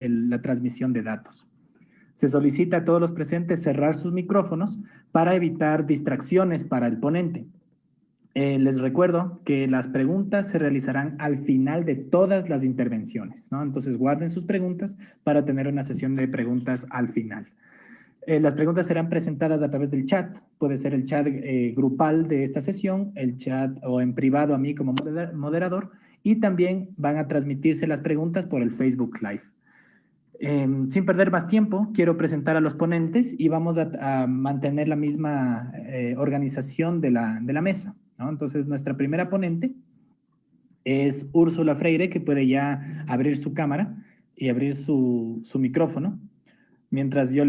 la transmisión de datos. Se solicita a todos los presentes cerrar sus micrófonos para evitar distracciones para el ponente. Les recuerdo que las preguntas se realizarán al final de todas las intervenciones, ¿no? Entonces guarden sus preguntas para tener una sesión de preguntas al final. Las preguntas serán presentadas a través del chat. Puede ser el chat grupal de esta sesión, el chat o en privado a mí como moderador, y también van a transmitirse las preguntas por el Facebook Live. Sin perder más tiempo, quiero presentar a los ponentes y vamos a mantener la misma organización de la mesa, ¿no? Entonces, nuestra primera ponente es Úrsula Freire, que puede ya abrir su cámara y abrir su micrófono, mientras yo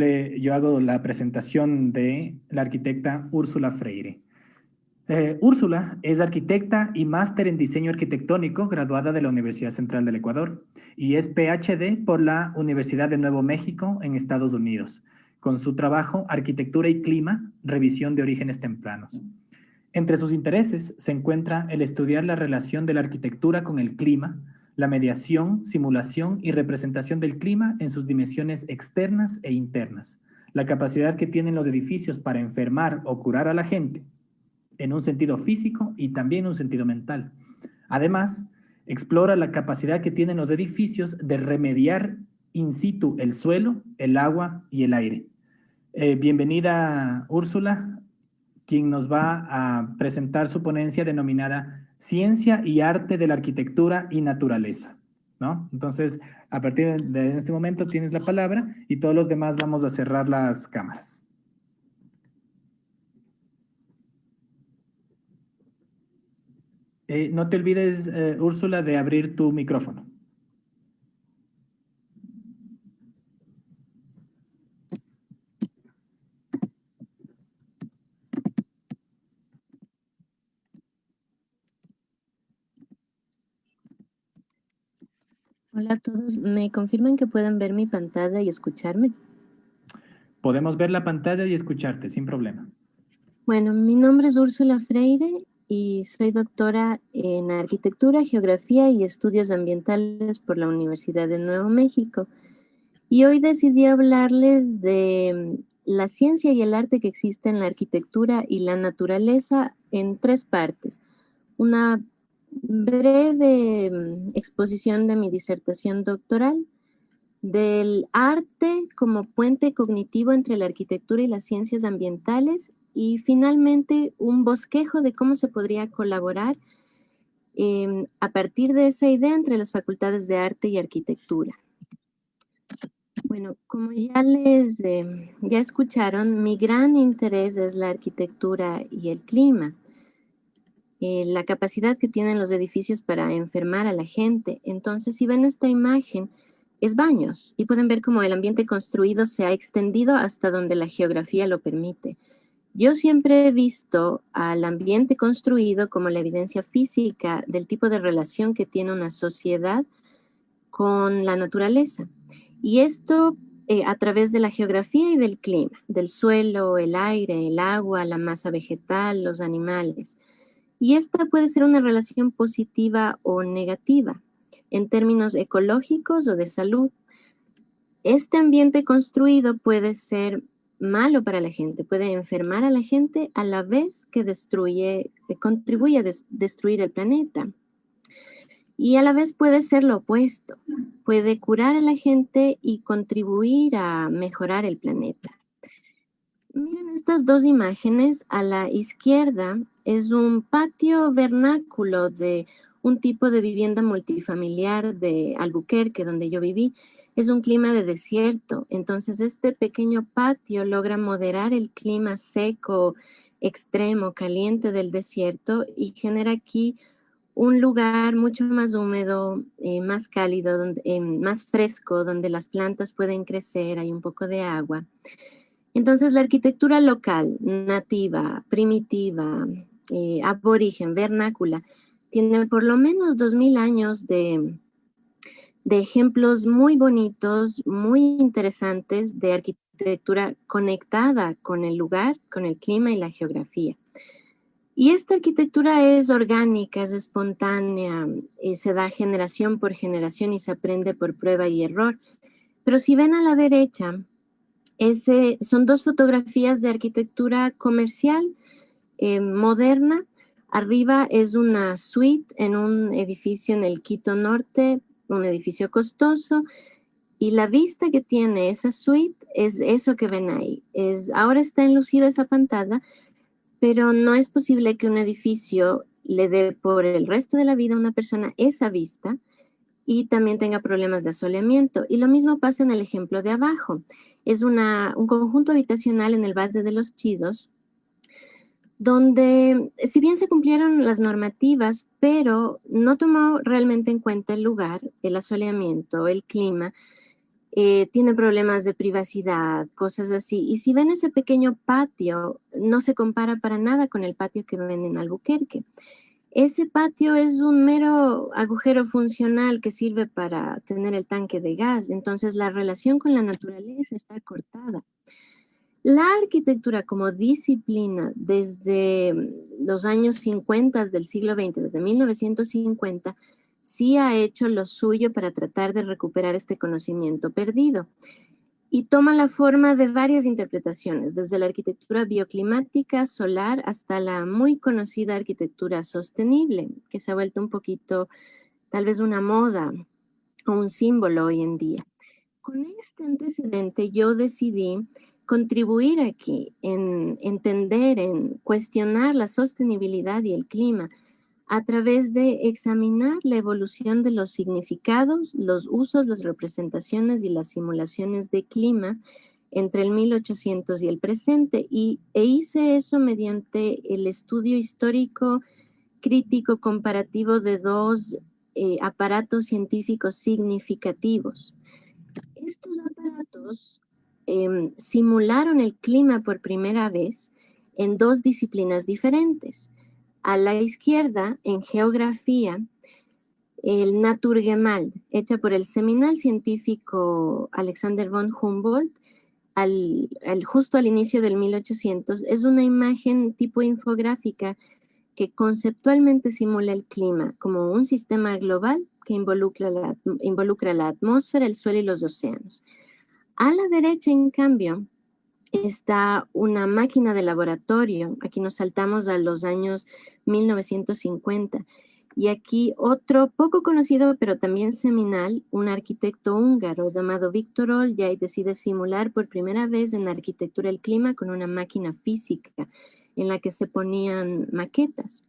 hago la presentación de la arquitecta Úrsula Freire. Úrsula es arquitecta y máster en diseño arquitectónico, graduada de la Universidad Central del Ecuador, y es PhD por la Universidad de Nuevo México en Estados Unidos, con su trabajo Arquitectura y Clima, revisión de orígenes tempranos. Entre sus intereses se encuentra el estudiar la relación de la arquitectura con el clima, la mediación, simulación y representación del clima en sus dimensiones externas e internas, la capacidad que tienen los edificios para enfermar o curar a la gente, en un sentido físico y también en un sentido mental. Además, explora la capacidad que tienen los edificios de remediar in situ el suelo, el agua y el aire. Bienvenida, Úrsula, quien nos va a presentar su ponencia denominada Ciencia y Arte de la Arquitectura y Naturaleza, ¿no? Entonces, a partir de este momento tienes la palabra y todos los demás vamos a cerrar las cámaras. No te olvides, Úrsula, de abrir tu micrófono. Hola a todos, ¿me confirman que pueden ver mi pantalla y escucharme? Podemos ver la pantalla y escucharte, sin problema. Bueno, mi nombre es Úrsula Freire y soy doctora en Arquitectura, Geografía y Estudios Ambientales por la Universidad de Nuevo México. Y hoy decidí hablarles de la ciencia y el arte que existe en la arquitectura y la naturaleza en 3 partes. Una breve exposición de mi disertación doctoral, del arte como puente cognitivo entre la arquitectura y las ciencias ambientales, y finalmente un bosquejo de cómo se podría colaborar a partir de esa idea entre las facultades de arte y arquitectura. Bueno, como ya escucharon, mi gran interés es la arquitectura y el clima. La capacidad que tienen los edificios para enfermar a la gente. Entonces, si ven esta imagen, es baños, y pueden ver cómo el ambiente construido se ha extendido hasta donde la geografía lo permite. Yo siempre he visto al ambiente construido como la evidencia física del tipo de relación que tiene una sociedad con la naturaleza. Y esto a través de la geografía y del clima, del suelo, el aire, el agua, la masa vegetal, los animales. Y esta puede ser una relación positiva o negativa en términos ecológicos o de salud. Este ambiente construido puede ser malo para la gente, puede enfermar a la gente a la vez que contribuye a destruir el planeta. Y a la vez puede ser lo opuesto, puede curar a la gente y contribuir a mejorar el planeta. Miren estas 2 imágenes. A la izquierda es un patio vernáculo de un tipo de vivienda multifamiliar de Albuquerque, donde yo viví. Es un clima de desierto, entonces este pequeño patio logra moderar el clima seco, extremo, caliente del desierto y genera aquí un lugar mucho más húmedo, más cálido, más fresco, donde las plantas pueden crecer, hay un poco de agua. Entonces, la arquitectura local, nativa, primitiva, aborigen, vernácula, tiene por lo menos 2000 años de ejemplos muy bonitos, muy interesantes de arquitectura conectada con el lugar, con el clima y la geografía. Y esta arquitectura es orgánica, es espontánea, se da generación por generación y se aprende por prueba y error. Pero si ven a la derecha, son dos fotografías de arquitectura comercial moderna. Arriba es una suite en un edificio en el Quito Norte, un edificio costoso, y la vista que tiene esa suite es eso que ven ahí. Ahora está enlucida esa pantalla, pero no es posible que un edificio le dé por el resto de la vida a una persona esa vista y también tenga problemas de asoleamiento. Y lo mismo pasa en el ejemplo de abajo. Es un conjunto habitacional en el Valle de los Chidos, donde si bien se cumplieron las normativas, pero no tomó realmente en cuenta el lugar, el asoleamiento, el clima, tiene problemas de privacidad, cosas así. Y si ven ese pequeño patio, no se compara para nada con el patio que ven en Albuquerque. Ese patio es un mero agujero funcional que sirve para tener el tanque de gas, entonces la relación con la naturaleza está cortada. La arquitectura como disciplina desde los años 50 del siglo XX, desde 1950, sí ha hecho lo suyo para tratar de recuperar este conocimiento perdido. Y toma la forma de varias interpretaciones, desde la arquitectura bioclimática, solar, hasta la muy conocida arquitectura sostenible, que se ha vuelto un poquito, tal vez una moda o un símbolo hoy en día. Con este antecedente yo decidí contribuir aquí en entender, en cuestionar la sostenibilidad y el clima a través de examinar la evolución de los significados, los usos, las representaciones y las simulaciones de clima entre el 1800 y el presente, e hice eso mediante el estudio histórico, crítico, comparativo de dos aparatos científicos significativos. Estos aparatos simularon el clima por primera vez en dos disciplinas diferentes. A la izquierda, en geografía, el Naturgemald, hecha por el seminal científico Alexander von Humboldt, justo al inicio del 1800, es una imagen tipo infográfica que conceptualmente simula el clima como un sistema global que involucra la atmósfera, el suelo y los océanos. A la derecha, en cambio, está una máquina de laboratorio. Aquí nos saltamos a los años 1950. Y aquí otro poco conocido, pero también seminal, un arquitecto húngaro llamado Viktor Oljay decide simular por primera vez en arquitectura el clima con una máquina física en la que se ponían maquetas.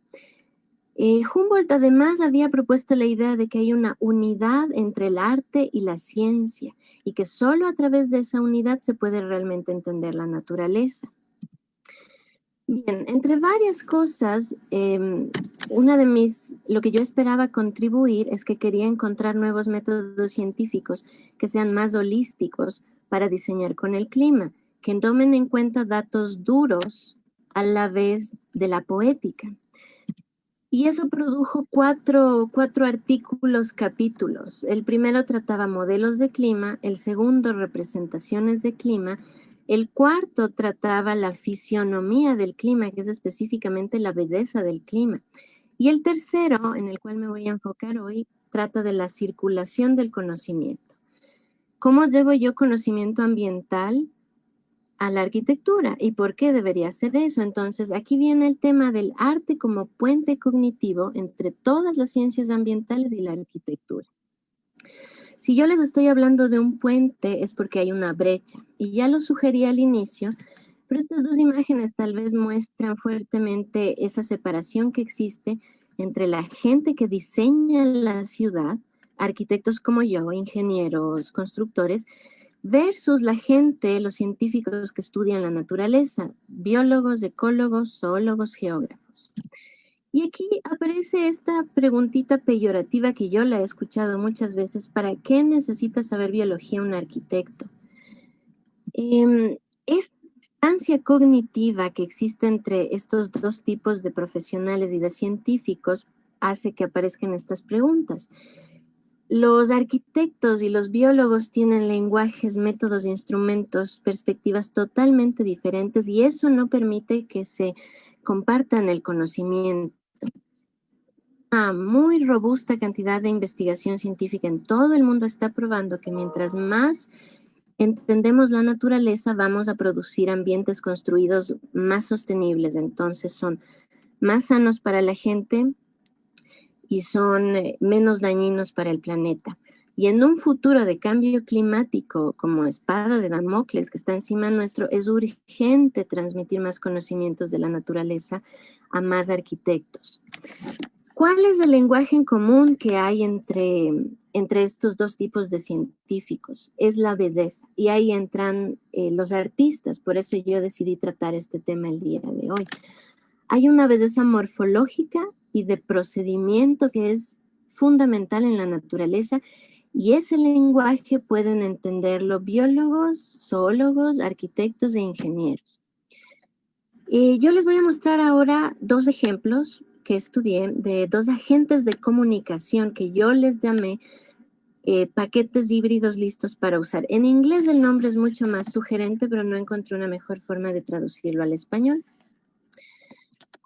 Humboldt además había propuesto la idea de que hay una unidad entre el arte y la ciencia y que solo a través de esa unidad se puede realmente entender la naturaleza. Bien, entre varias cosas, lo que yo esperaba contribuir es que quería encontrar nuevos métodos científicos que sean más holísticos para diseñar con el clima, que tomen en cuenta datos duros a la vez de la poética. Y eso produjo cuatro artículos, capítulos. El primero trataba modelos de clima, el segundo representaciones de clima, el cuarto trataba la fisionomía del clima, que es específicamente la belleza del clima. Y el tercero, en el cual me voy a enfocar hoy, trata de la circulación del conocimiento. ¿Cómo debo yo conocimiento ambiental a la arquitectura y por qué debería ser eso? Entonces, aquí viene el tema del arte como puente cognitivo entre todas las ciencias ambientales y la arquitectura. Si yo les estoy hablando de un puente es porque hay una brecha y ya lo sugerí al inicio, pero estas dos imágenes tal vez muestran fuertemente esa separación que existe entre la gente que diseña la ciudad, arquitectos como yo, ingenieros, constructores, versus la gente, los científicos que estudian la naturaleza, biólogos, ecólogos, zoólogos, geógrafos. Y aquí aparece esta preguntita peyorativa que yo la he escuchado muchas veces: ¿para qué necesita saber biología un arquitecto? Esta distancia cognitiva que existe entre estos dos tipos de profesionales y de científicos hace que aparezcan estas preguntas. Los arquitectos y los biólogos tienen lenguajes, métodos, instrumentos, perspectivas totalmente diferentes y eso no permite que se compartan el conocimiento. una muy robusta cantidad de investigación científica en todo el mundo está probando que mientras más entendemos la naturaleza, vamos a producir ambientes construidos más sostenibles. Entonces son más sanos para la gente y son menos dañinos para el planeta. Y en un futuro de cambio climático como espada de Damocles que está encima nuestro, es urgente transmitir más conocimientos de la naturaleza a más arquitectos. ¿Cuál es el lenguaje en común que hay entre estos dos tipos de científicos? Es la belleza. Y ahí entran los artistas. Por eso yo decidí tratar este tema el día de hoy. Hay una belleza morfológica y de procedimiento que es fundamental en la naturaleza, y ese lenguaje pueden entenderlo biólogos, zoólogos, arquitectos e ingenieros. Yo les voy a mostrar ahora dos ejemplos que estudié de dos agentes de comunicación que yo les llamé paquetes híbridos listos para usar. En inglés el nombre es mucho más sugerente, pero no encontré una mejor forma de traducirlo al español.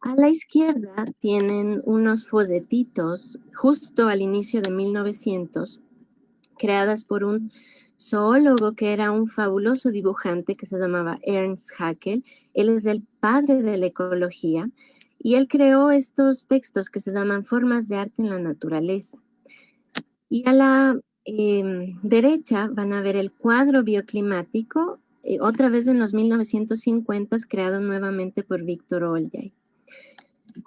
A la izquierda tienen unos foletitos justo al inicio de 1900, creadas por un zoólogo que era un fabuloso dibujante que se llamaba Ernst Haeckel. Él es el padre de la ecología y él creó estos textos que se llaman Formas de arte en la naturaleza. Y a la derecha van a ver el cuadro bioclimático, otra vez en los 1950, creado nuevamente por Victor Oljay.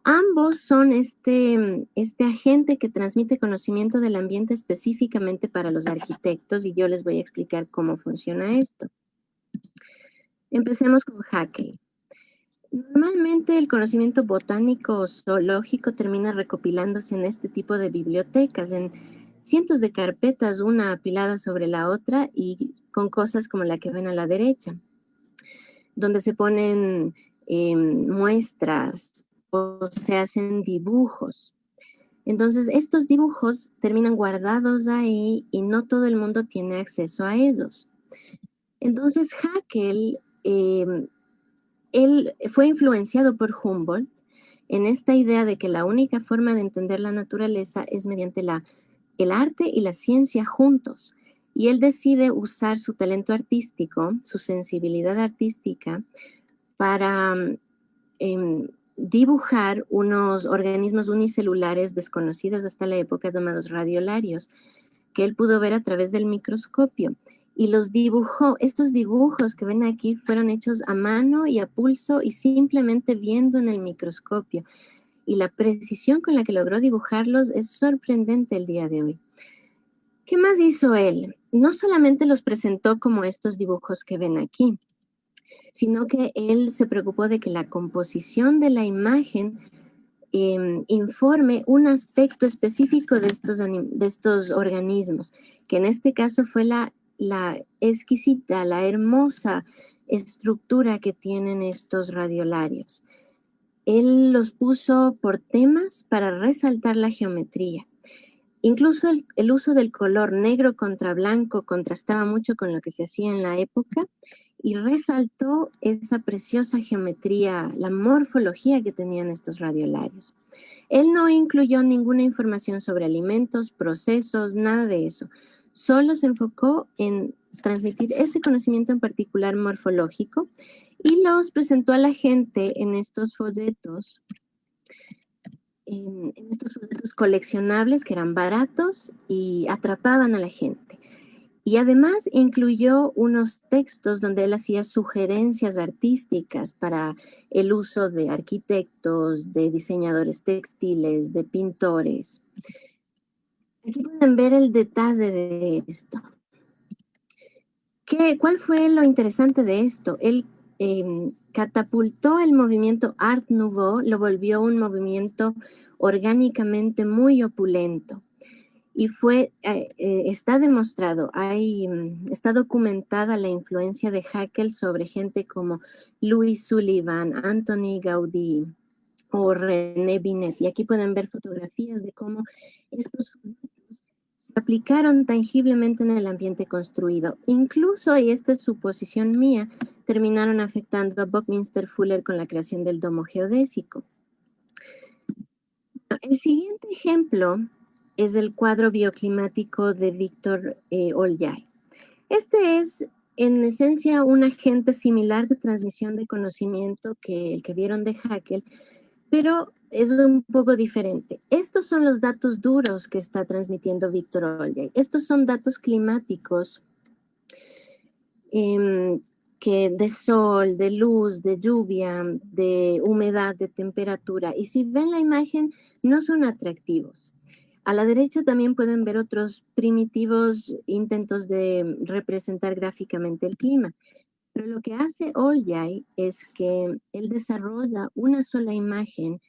Ambos son este agente que transmite conocimiento del ambiente específicamente para los arquitectos, y yo les voy a explicar cómo funciona esto. Empecemos con Haeckel. Normalmente el conocimiento botánico o zoológico termina recopilándose en este tipo de bibliotecas, en cientos de carpetas, una apilada sobre la otra y con cosas como la que ven a la derecha, donde se ponen muestras o se hacen dibujos. Entonces, estos dibujos terminan guardados ahí y no todo el mundo tiene acceso a ellos. Entonces, Haeckel, él fue influenciado por Humboldt en esta idea de que la única forma de entender la naturaleza es mediante el arte y la ciencia juntos. Y él decide usar su talento artístico, su sensibilidad artística, para dibujar unos organismos unicelulares desconocidos hasta la época, llamados radiolarios, que él pudo ver a través del microscopio. Y los dibujó. Estos dibujos que ven aquí fueron hechos a mano y a pulso y simplemente viendo en el microscopio. Y la precisión con la que logró dibujarlos es sorprendente el día de hoy. ¿Qué más hizo él? No solamente los presentó como estos dibujos que ven aquí, sino que él se preocupó de que la composición de la imagen informe un aspecto específico de estos organismos, que en este caso fue la exquisita, la hermosa estructura que tienen estos radiolarios. Él los puso por temas para resaltar la geometría. Incluso el uso del color negro contra blanco contrastaba mucho con lo que se hacía en la época y resaltó esa preciosa geometría, la morfología que tenían estos radiolarios. Él no incluyó ninguna información sobre alimentos, procesos, nada de eso. Solo se enfocó en transmitir ese conocimiento en particular morfológico y los presentó a la gente en estos folletos, coleccionables que eran baratos y atrapaban a la gente. Y además incluyó unos textos donde él hacía sugerencias artísticas para el uso de arquitectos, de diseñadores textiles, de pintores. Aquí pueden ver el detalle de esto. ¿Cuál fue lo interesante de esto? Él catapultó el movimiento Art Nouveau, lo volvió un movimiento orgánicamente muy opulento. Y está demostrado, está documentada la influencia de Haeckel sobre gente como Louis Sullivan, Anthony Gaudí o René Binet. Y aquí pueden ver fotografías de cómo estos se aplicaron tangiblemente en el ambiente construido. Incluso, y esta es suposición mía, terminaron afectando a Buckminster Fuller con la creación del domo geodésico. El siguiente ejemplo es el cuadro bioclimático de Víctor Olyai. Este es, en esencia, un agente similar de transmisión de conocimiento que el que vieron de Haeckel, pero es un poco diferente. Estos son los datos duros que está transmitiendo Víctor Olyai. Estos son datos climáticos que de sol, de luz, de lluvia, de humedad, de temperatura. Y si ven la imagen, no son atractivos. A la derecha también pueden ver otros primitivos intentos de representar gráficamente el clima. Pero lo que hace Olyai es que él desarrolla una sola imagen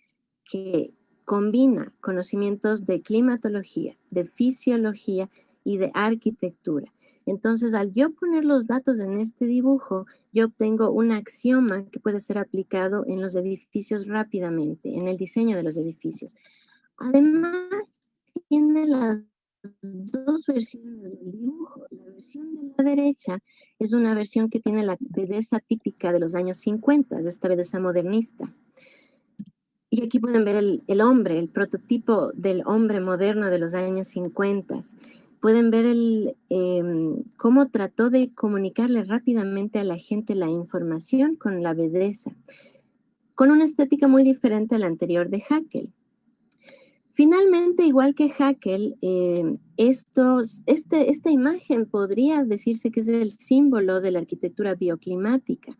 que combina conocimientos de climatología, de fisiología y de arquitectura. Entonces, al yo poner los datos en este dibujo, yo obtengo un axioma que puede ser aplicado en los edificios rápidamente, en el diseño de los edificios. Además, tiene las dos versiones del dibujo. La versión de la derecha es una versión que tiene la belleza típica de los años 50, esta belleza modernista. Y aquí pueden ver el hombre, el prototipo del hombre moderno de los años 50. Pueden ver cómo trató de comunicarle rápidamente a la gente la información con la belleza, con una estética muy diferente a la anterior de Haeckel. Finalmente, igual que Haeckel, esta imagen podría decirse que es el símbolo de la arquitectura bioclimática.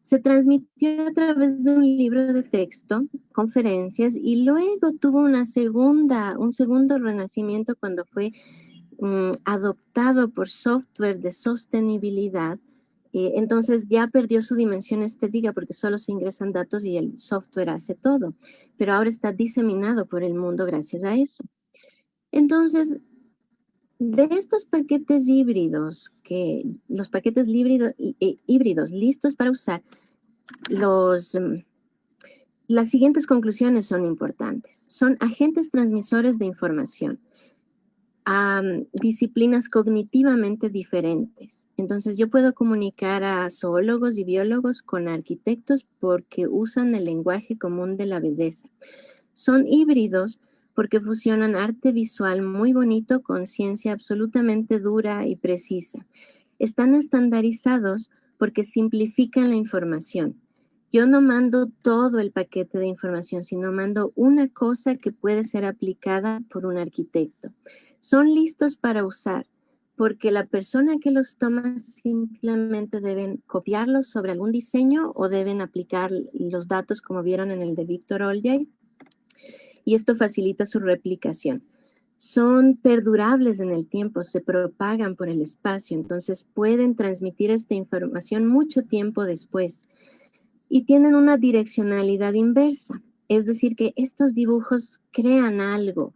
Se transmitió a través de un libro de texto, conferencias, y luego tuvo un segundo renacimiento cuando fue adoptado por software de sostenibilidad. Entonces ya perdió su dimensión estética porque solo se ingresan datos y el software hace todo, pero ahora está diseminado por el mundo gracias a eso. Entonces, de estos paquetes híbridos, los paquetes híbridos listos para usar, las siguientes conclusiones son importantes. Son agentes transmisores de información a disciplinas cognitivamente diferentes. Entonces, yo puedo comunicar a zoólogos y biólogos con arquitectos porque usan el lenguaje común de la belleza. Son híbridos porque fusionan arte visual muy bonito con ciencia absolutamente dura y precisa. Están estandarizados porque simplifican la información. Yo no mando todo el paquete de información, sino mando una cosa que puede ser aplicada por un arquitecto. Son listos para usar, porque la persona que los toma simplemente deben copiarlos sobre algún diseño o deben aplicar los datos como vieron en el de Víctor Olyai, y esto facilita su replicación. Son perdurables en el tiempo, se propagan por el espacio, entonces pueden transmitir esta información mucho tiempo después. Y tienen una direccionalidad inversa, es decir, que estos dibujos crean algo,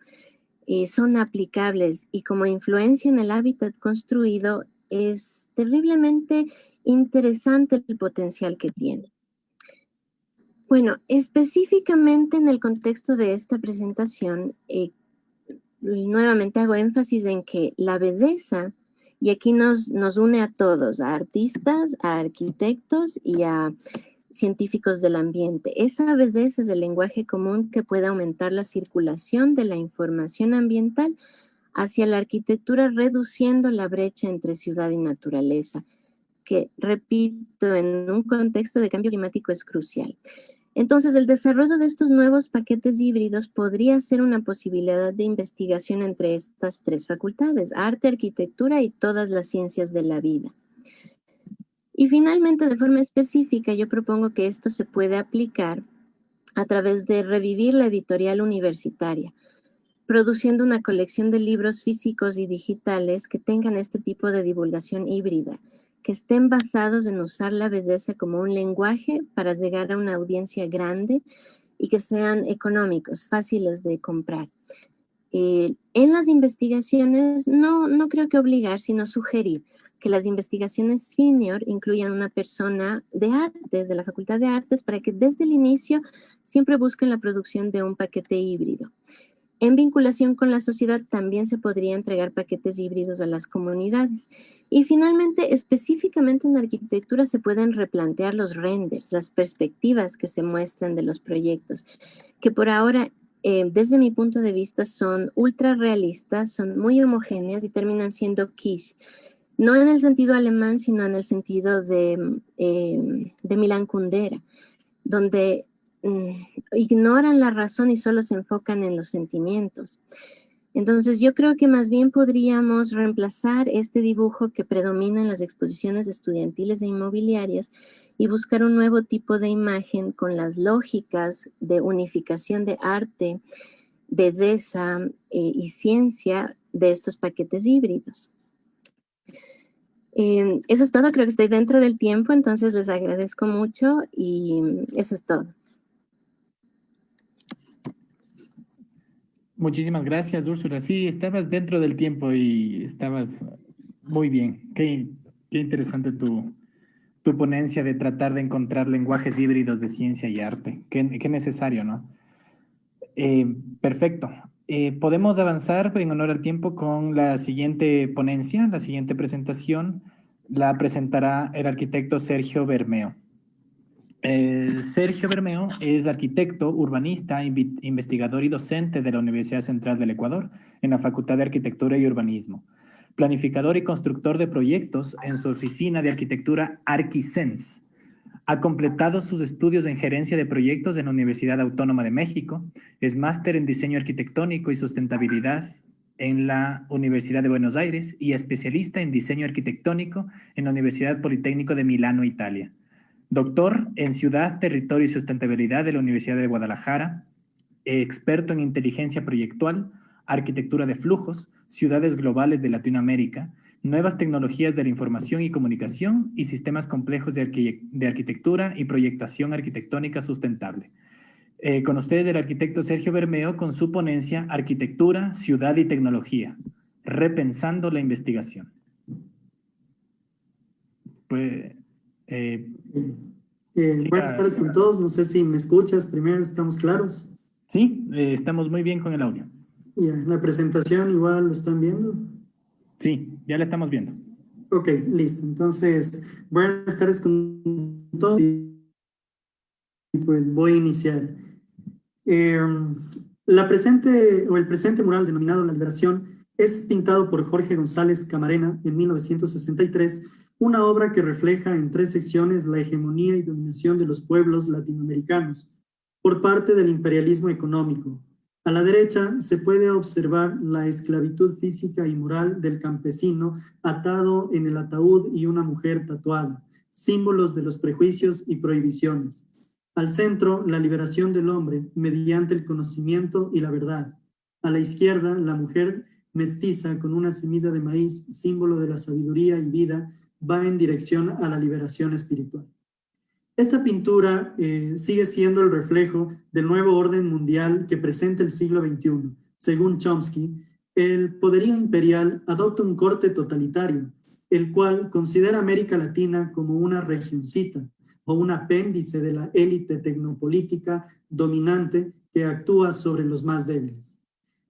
son aplicables y como influencia en el hábitat construido es terriblemente interesante el potencial que tiene. Bueno, específicamente en el contexto de esta presentación, nuevamente hago énfasis en que la belleza, y aquí nos une a todos, a artistas, a arquitectos y a científicos del ambiente. Esa belleza es el lenguaje común que puede aumentar la circulación de la información ambiental hacia la arquitectura, reduciendo la brecha entre ciudad y naturaleza, que, repito, en un contexto de cambio climático es crucial. Entonces, el desarrollo de estos nuevos paquetes híbridos podría ser una posibilidad de investigación entre estas tres facultades, arte, arquitectura y todas las ciencias de la vida. Y finalmente, de forma específica, yo propongo que esto se puede aplicar a través de revivir la editorial universitaria, produciendo una colección de libros físicos y digitales que tengan este tipo de divulgación híbrida, que estén basados en usar la belleza como un lenguaje para llegar a una audiencia grande y que sean económicos, fáciles de comprar. En las investigaciones, no creo que obligar, sino sugerir que las investigaciones senior incluyan una persona de artes, de la Facultad de Artes, para que desde el inicio siempre busquen la producción de un paquete híbrido. En vinculación con la sociedad también se podría entregar paquetes híbridos a las comunidades. Y finalmente, específicamente en arquitectura se pueden replantear los renders, las perspectivas que se muestran de los proyectos, que por ahora desde mi punto de vista, son ultra realistas, son muy homogéneas y terminan siendo quiche. No en el sentido alemán, sino en el sentido de Milan Kundera, donde ignoran la razón y solo se enfocan en los sentimientos. Entonces, yo creo que más bien podríamos reemplazar este dibujo que predomina en las exposiciones estudiantiles e inmobiliarias y buscar un nuevo tipo de imagen con las lógicas de unificación de arte, belleza y ciencia de estos paquetes híbridos. Eso es todo, creo que estoy dentro del tiempo, entonces les agradezco mucho y eso es todo. Muchísimas gracias, Úrsula. Sí, estabas dentro del tiempo y estabas muy bien. Qué interesante tu ponencia de tratar de encontrar lenguajes híbridos de ciencia y arte. Qué necesario, ¿no? Perfecto. Podemos avanzar en honor al tiempo con la siguiente ponencia, la siguiente presentación. La presentará el arquitecto Sergio Bermeo. Sergio Bermeo es arquitecto, urbanista, investigador y docente de la Universidad Central del Ecuador en la Facultad de Arquitectura y Urbanismo. Planificador y constructor de proyectos en su oficina de arquitectura Arquisense. Ha completado sus estudios en gerencia de proyectos en la Universidad Autónoma de México. Es máster en diseño arquitectónico y sustentabilidad en la Universidad de Buenos Aires y especialista en diseño arquitectónico en la Universidad Politécnico de Milano, Italia. Doctor en Ciudad, Territorio y Sustentabilidad de la Universidad de Guadalajara, experto en inteligencia proyectual, arquitectura de flujos, ciudades globales de Latinoamérica, nuevas tecnologías de la información y comunicación y sistemas complejos de arquitectura y proyectación arquitectónica sustentable. Con ustedes el arquitecto Sergio Bermeo con su ponencia Arquitectura, Ciudad y Tecnología, repensando la investigación. Pues... buenas tardes con todos, no sé si me escuchas primero, ¿estamos claros? Sí, estamos muy bien con el audio. Ya, la presentación igual lo están viendo. Sí, ya la estamos viendo. Ok, listo, entonces buenas tardes con todos y pues voy a iniciar. El presente mural denominado La Liberación es pintado por Jorge González Camarena en 1963, una obra que refleja en 3 secciones la hegemonía y dominación de los pueblos latinoamericanos por parte del imperialismo económico. A la derecha se puede observar la esclavitud física y moral del campesino atado en el ataúd y una mujer tatuada, símbolos de los prejuicios y prohibiciones. Al centro, la liberación del hombre mediante el conocimiento y la verdad. A la izquierda, la mujer mestiza con una semilla de maíz, símbolo de la sabiduría y vida, va en dirección a la liberación espiritual. Esta pintura sigue siendo el reflejo del nuevo orden mundial que presenta el siglo XXI. Según Chomsky, el poderío imperial adopta un corte totalitario, el cual considera a América Latina como una regioncita o un apéndice de la élite tecnopolítica dominante que actúa sobre los más débiles.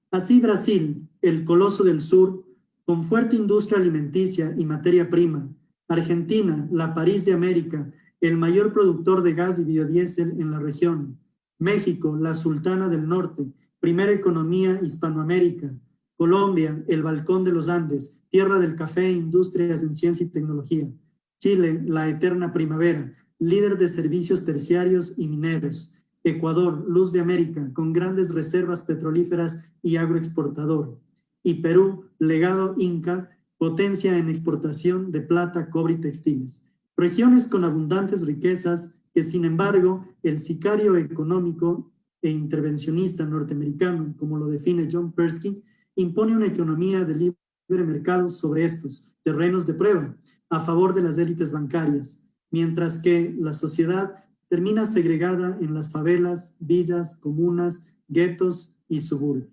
Así Brasil, el coloso del sur, con fuerte industria alimenticia y materia prima, Argentina, la París de América, el mayor productor de gas y biodiesel en la región, México, la Sultana del Norte, primera economía hispanoamérica, Colombia, el balcón de los Andes, tierra del café e industrias en ciencia y tecnología, Chile, la eterna primavera, líder de servicios terciarios y mineros, Ecuador, luz de América, con grandes reservas petrolíferas y agroexportador, y Perú, legado inca, potencia en exportación de plata, cobre y textiles. Regiones con abundantes riquezas que, sin embargo, el sicario económico e intervencionista norteamericano, como lo define John Persky, impone una economía de libre mercado sobre estos terrenos de prueba a favor de las élites bancarias, mientras que la sociedad termina segregada en las favelas, villas, comunas, guetos y suburbios.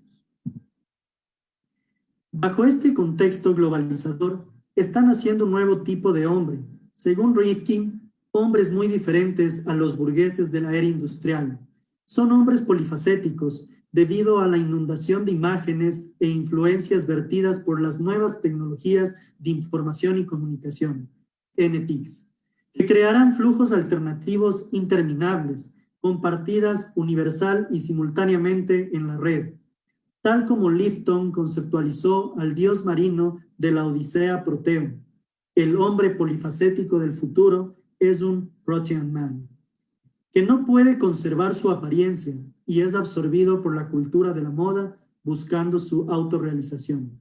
Bajo este contexto globalizador, está naciendo un nuevo tipo de hombre, según Rifkin, hombres muy diferentes a los burgueses de la era industrial. Son hombres polifacéticos debido a la inundación de imágenes e influencias vertidas por las nuevas tecnologías de información y comunicación, NTICs, que crearán flujos alternativos interminables, compartidas universal y simultáneamente en la red, tal como Lifton conceptualizó al dios marino de la Odisea Proteo. El hombre polifacético del futuro es un Protean Man, que no puede conservar su apariencia y es absorbido por la cultura de la moda buscando su autorrealización.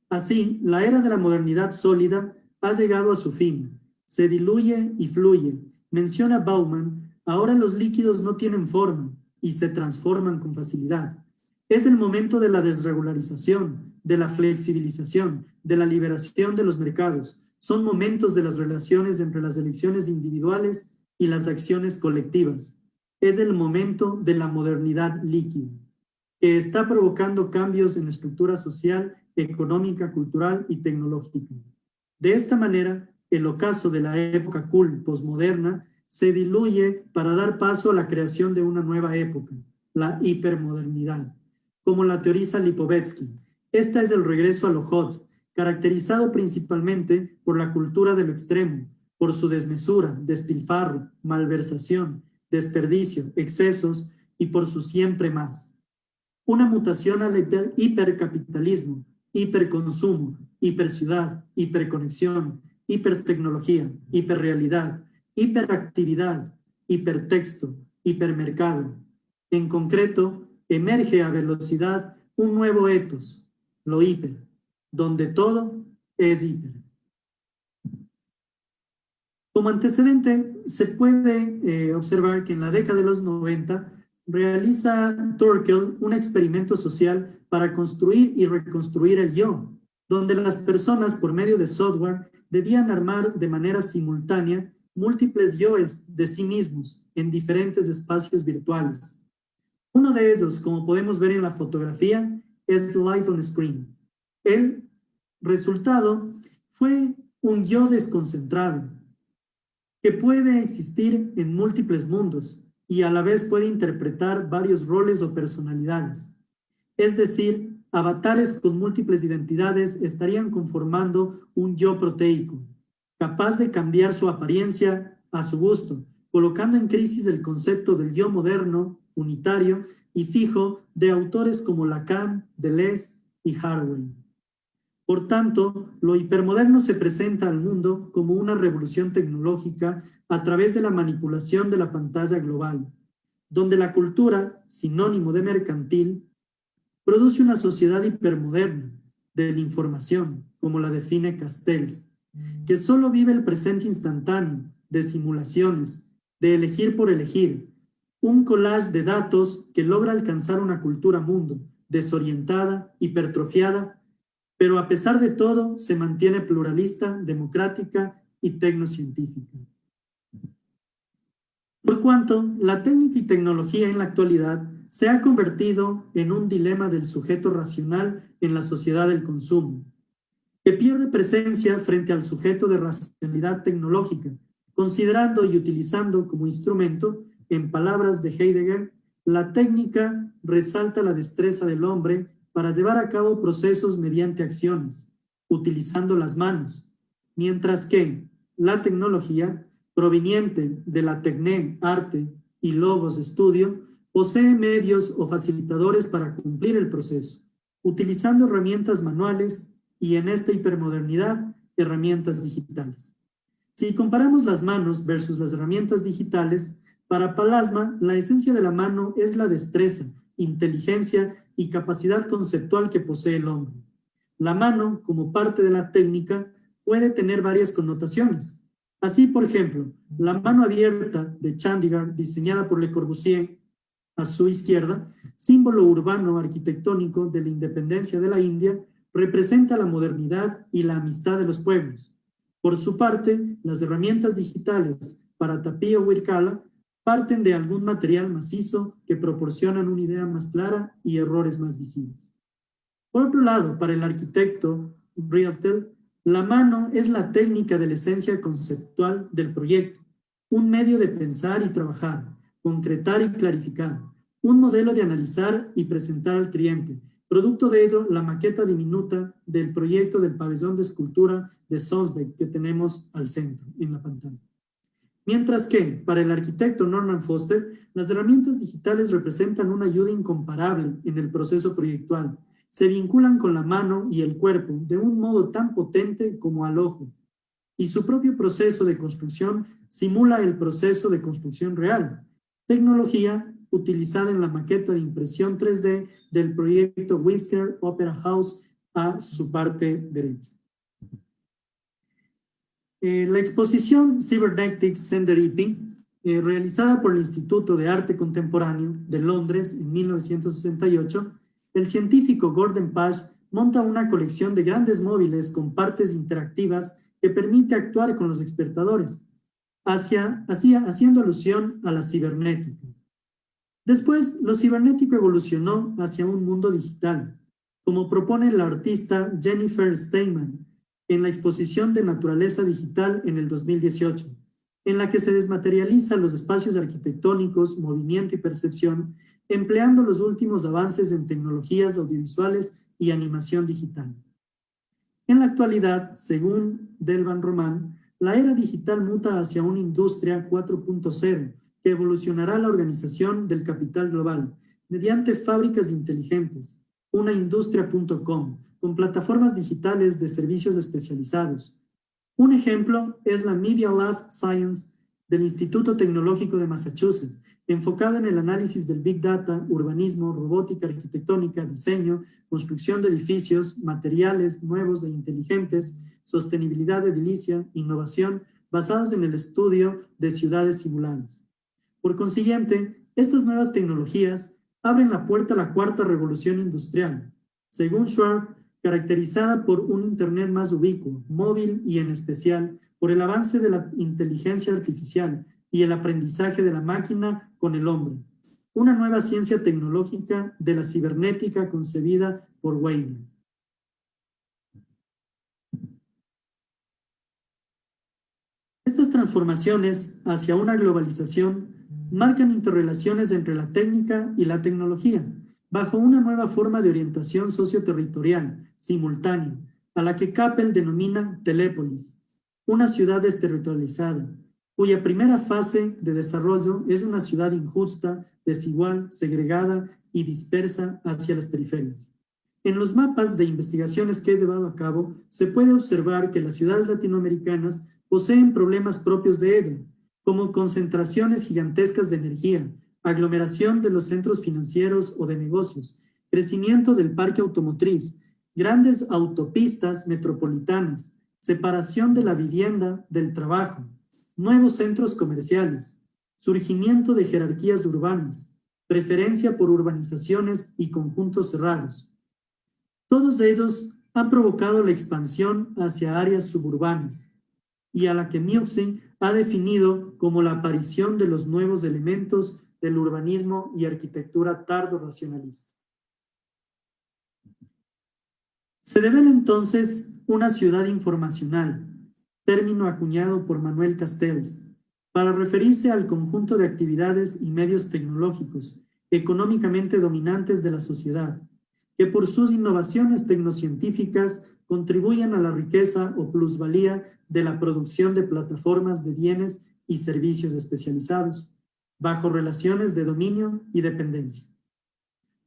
Así, la era de la modernidad sólida ha llegado a su fin. Se diluye y fluye. Menciona Bauman, ahora los líquidos no tienen forma y se transforman con facilidad. Es el momento de la desregularización, de la flexibilización, de la liberación de los mercados. Son momentos de las relaciones entre las elecciones individuales y las acciones colectivas. Es el momento de la modernidad líquida, que está provocando cambios en la estructura social, económica, cultural y tecnológica. De esta manera, el ocaso de la época cool posmoderna se diluye para dar paso a la creación de una nueva época, la hipermodernidad, como la teoriza Lipovetsky. Esta es el regreso a lo hot, caracterizado principalmente por la cultura de lo extremo, por su desmesura, despilfarro, malversación, desperdicio, excesos y por su siempre más. Una mutación al hipercapitalismo, hiperconsumo, hiperciudad, hiperconexión, hipertecnología, hiperrealidad, hiperactividad, hipertexto, hipermercado. En concreto, emerge a velocidad un nuevo etos, lo hiper, donde todo es hiper. Como antecedente, se puede observar que en la década de los 90 realiza Turkel un experimento social para construir y reconstruir el yo, donde las personas por medio de software debían armar de manera simultánea múltiples yoes de sí mismos en diferentes espacios virtuales. Uno de ellos, como podemos ver en la fotografía, es Live on Screen. El resultado fue un yo desconcentrado, que puede existir en múltiples mundos y a la vez puede interpretar varios roles o personalidades. Es decir, avatares con múltiples identidades estarían conformando un yo proteico, capaz de cambiar su apariencia a su gusto, colocando en crisis el concepto del yo moderno, unitario y fijo de autores como Lacan, Deleuze y Haraway. Por tanto, lo hipermoderno se presenta al mundo como una revolución tecnológica a través de la manipulación de la pantalla global, donde la cultura, sinónimo de mercantil, produce una sociedad hipermoderna de la información, como la define Castells, que solo vive el presente instantáneo, de simulaciones, de elegir por elegir, un collage de datos que logra alcanzar una cultura mundo, desorientada, hipertrofiada, pero a pesar de todo se mantiene pluralista, democrática y tecnocientífica. Por cuanto la técnica y tecnología en la actualidad se ha convertido en un dilema del sujeto racional en la sociedad del consumo, que pierde presencia frente al sujeto de racionalidad tecnológica, considerando y utilizando como instrumento, en palabras de Heidegger, la técnica resalta la destreza del hombre para llevar a cabo procesos mediante acciones, utilizando las manos, mientras que la tecnología, proveniente de la tecné, arte y logos, estudio, posee medios o facilitadores para cumplir el proceso, utilizando herramientas manuales y en esta hipermodernidad, herramientas digitales. Si comparamos las manos versus las herramientas digitales, para Palasma, la esencia de la mano es la destreza, inteligencia y capacidad conceptual que posee el hombre. La mano, como parte de la técnica, puede tener varias connotaciones. Así, por ejemplo, la mano abierta de Chandigarh, diseñada por Le Corbusier, a su izquierda, símbolo urbano arquitectónico de la independencia de la India, representa la modernidad y la amistad de los pueblos. Por su parte, las herramientas digitales para Tapio Wirkala parten de algún material macizo que proporcionan una idea más clara y errores más visibles. Por otro lado, para el arquitecto Rialtel, la mano es la técnica de la esencia conceptual del proyecto, un medio de pensar y trabajar, concretar y clarificar, un modelo de analizar y presentar al cliente. Producto de ello, la maqueta diminuta del proyecto del pabellón de escultura de Sonsbeck que tenemos al centro, en la pantalla. Mientras que, para el arquitecto Norman Foster, las herramientas digitales representan una ayuda incomparable en el proceso proyectual. Se vinculan con la mano y el cuerpo de un modo tan potente como al ojo. Y su propio proceso de construcción simula el proceso de construcción real, tecnología utilizada en la maqueta de impresión 3D del proyecto Whistler Opera House a su parte derecha. La exposición Cybernetics Serendipity, realizada por el Instituto de Arte Contemporáneo de Londres en 1968, el científico Gordon Pash monta una colección de grandes móviles con partes interactivas que permite actuar con los espectadores, haciendo alusión a la cibernética. Después, lo cibernético evolucionó hacia un mundo digital, como propone la artista Jennifer Steinman en la exposición de Naturaleza Digital en el 2018, en la que se desmaterializan los espacios arquitectónicos, movimiento y percepción, empleando los últimos avances en tecnologías audiovisuales y animación digital. En la actualidad, según Delvan Román, la era digital muta hacia una industria 4.0 que evolucionará la organización del capital global mediante fábricas inteligentes, una industria.com, con plataformas digitales de servicios especializados. Un ejemplo es la Media Lab Science del Instituto Tecnológico de Massachusetts, enfocada en el análisis del Big Data, urbanismo, robótica arquitectónica, diseño, construcción de edificios, materiales nuevos e inteligentes, sostenibilidad edilicia, innovación, basados en el estudio de ciudades simuladas. Por consiguiente, estas nuevas tecnologías abren la puerta a la cuarta revolución industrial, según Schwab, caracterizada por un Internet más ubicuo, móvil y en especial por el avance de la inteligencia artificial y el aprendizaje de la máquina con el hombre, una nueva ciencia tecnológica de la cibernética concebida por Wayne. Estas transformaciones hacia una globalización marcan interrelaciones entre la técnica y la tecnología, bajo una nueva forma de orientación socioterritorial, simultánea, a la que Capel denomina Telépolis, una ciudad desterritorializada, cuya primera fase de desarrollo es una ciudad injusta, desigual, segregada y dispersa hacia las periferias. En los mapas de investigaciones que he llevado a cabo, se puede observar que las ciudades latinoamericanas poseen problemas propios de ella, como concentraciones gigantescas de energía, aglomeración de los centros financieros o de negocios, crecimiento del parque automotriz, grandes autopistas metropolitanas, separación de la vivienda del trabajo, nuevos centros comerciales, surgimiento de jerarquías urbanas, preferencia por urbanizaciones y conjuntos cerrados. Todos ellos han provocado la expansión hacia áreas suburbanas y a la que Muxin ha definido como la aparición de los nuevos elementos del urbanismo y arquitectura tardo-racionalista. Se revela entonces una ciudad informacional, término acuñado por Manuel Castells, para referirse al conjunto de actividades y medios tecnológicos económicamente dominantes de la sociedad, que por sus innovaciones tecnocientíficas contribuyen a la riqueza o plusvalía de la producción de plataformas de bienes y servicios especializados, bajo relaciones de dominio y dependencia.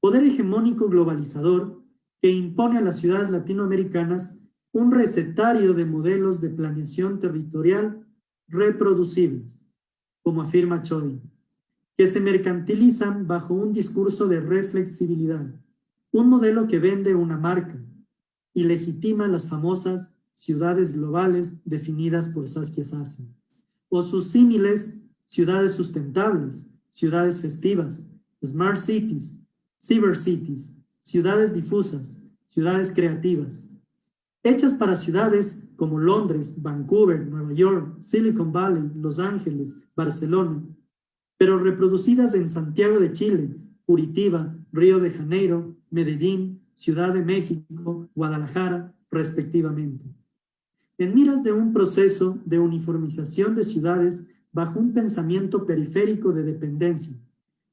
Poder hegemónico globalizador que impone a las ciudades latinoamericanas un recetario de modelos de planeación territorial reproducibles, como afirma Choi, que se mercantilizan bajo un discurso de reflexibilidad, un modelo que vende una marca y legitima las famosas ciudades globales definidas por Saskia Sassen, o sus símiles ciudades sustentables, ciudades festivas, smart cities, cyber cities, ciudades difusas, ciudades creativas, hechas para ciudades como Londres, Vancouver, Nueva York, Silicon Valley, Los Ángeles, Barcelona, pero reproducidas en Santiago de Chile, Curitiba, Río de Janeiro, Medellín, Ciudad de México, Guadalajara, respectivamente. En miras de un proceso de uniformización de ciudades bajo un pensamiento periférico de dependencia,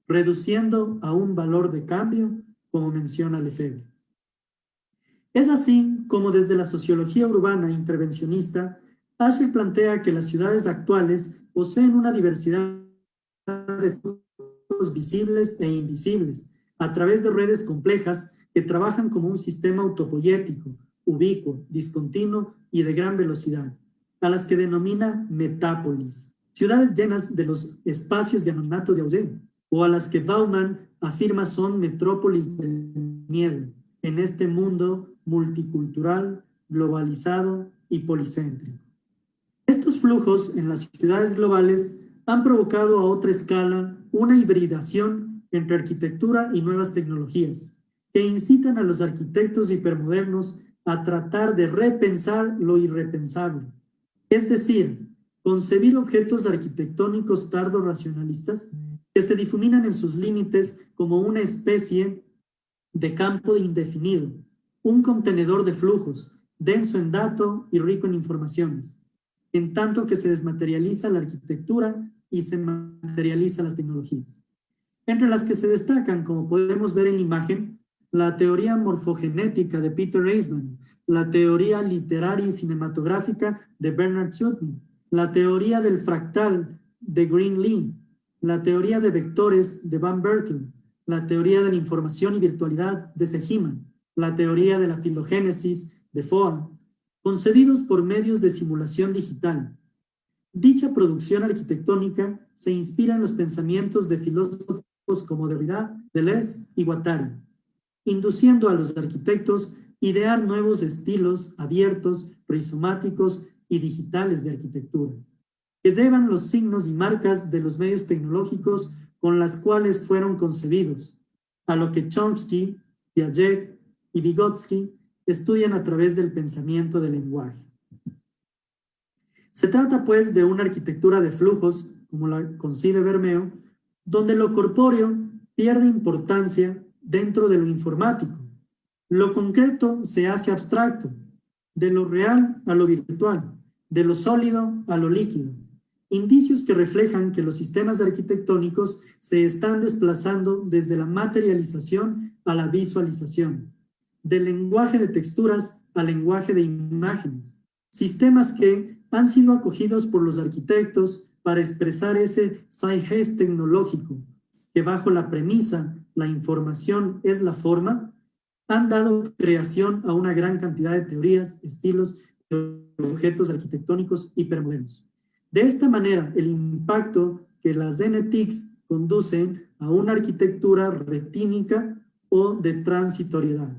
reduciendo a un valor de cambio, como menciona Lefebvre. Es así como desde la sociología urbana intervencionista, Asher plantea que las ciudades actuales poseen una diversidad de flujos visibles e invisibles a través de redes complejas que trabajan como un sistema autopoyético, ubicuo, discontinuo y de gran velocidad, a las que denomina metápolis, ciudades llenas de los espacios de anonimato de Auger, o a las que Bauman afirma son metrópolis del miedo, en este mundo multicultural, globalizado y policéntrico. Estos flujos en las ciudades globales han provocado a otra escala una hibridación entre arquitectura y nuevas tecnologías, que incitan a los arquitectos hipermodernos a tratar de repensar lo irrepensable, es decir, concebir objetos arquitectónicos tardo-racionalistas que se difuminan en sus límites como una especie de campo indefinido, un contenedor de flujos, denso en dato y rico en informaciones, en tanto que se desmaterializa la arquitectura y se materializa las tecnologías. Entre las que se destacan, como podemos ver en la imagen, la teoría morfogenética de Peter Eastman, la teoría literaria y cinematográfica de Bernard Suitner, la teoría del fractal de Green Lee, la teoría de vectores de Van Berkel, la teoría de la información y virtualidad de Sejiman, la teoría de la filogénesis de Foa, concebidos por medios de simulación digital. Dicha producción arquitectónica se inspira en los pensamientos de filósofos como Derrida, Deleuze y Guattari, induciendo a los arquitectos a idear nuevos estilos abiertos, rizomáticos y digitales de arquitectura, que llevan los signos y marcas de los medios tecnológicos con las cuales fueron concebidos, a lo que Chomsky, Piaget y Vygotsky estudian a través del pensamiento del lenguaje. Se trata, pues, de una arquitectura de flujos, como la concibe Bermeo, donde lo corpóreo pierde importancia dentro de lo informático. Lo concreto se hace abstracto, de lo real a lo virtual, de lo sólido a lo líquido. Indicios que reflejan que los sistemas arquitectónicos se están desplazando desde la materialización a la visualización, del lenguaje de texturas al lenguaje de imágenes, sistemas que han sido acogidos por los arquitectos para expresar ese zeitgeist tecnológico, que bajo la premisa la información es la forma, han dado creación a una gran cantidad de teorías, estilos y objetos arquitectónicos hipermodernos. De esta manera, el impacto que las NTICs conducen a una arquitectura retínica o de transitoriedad.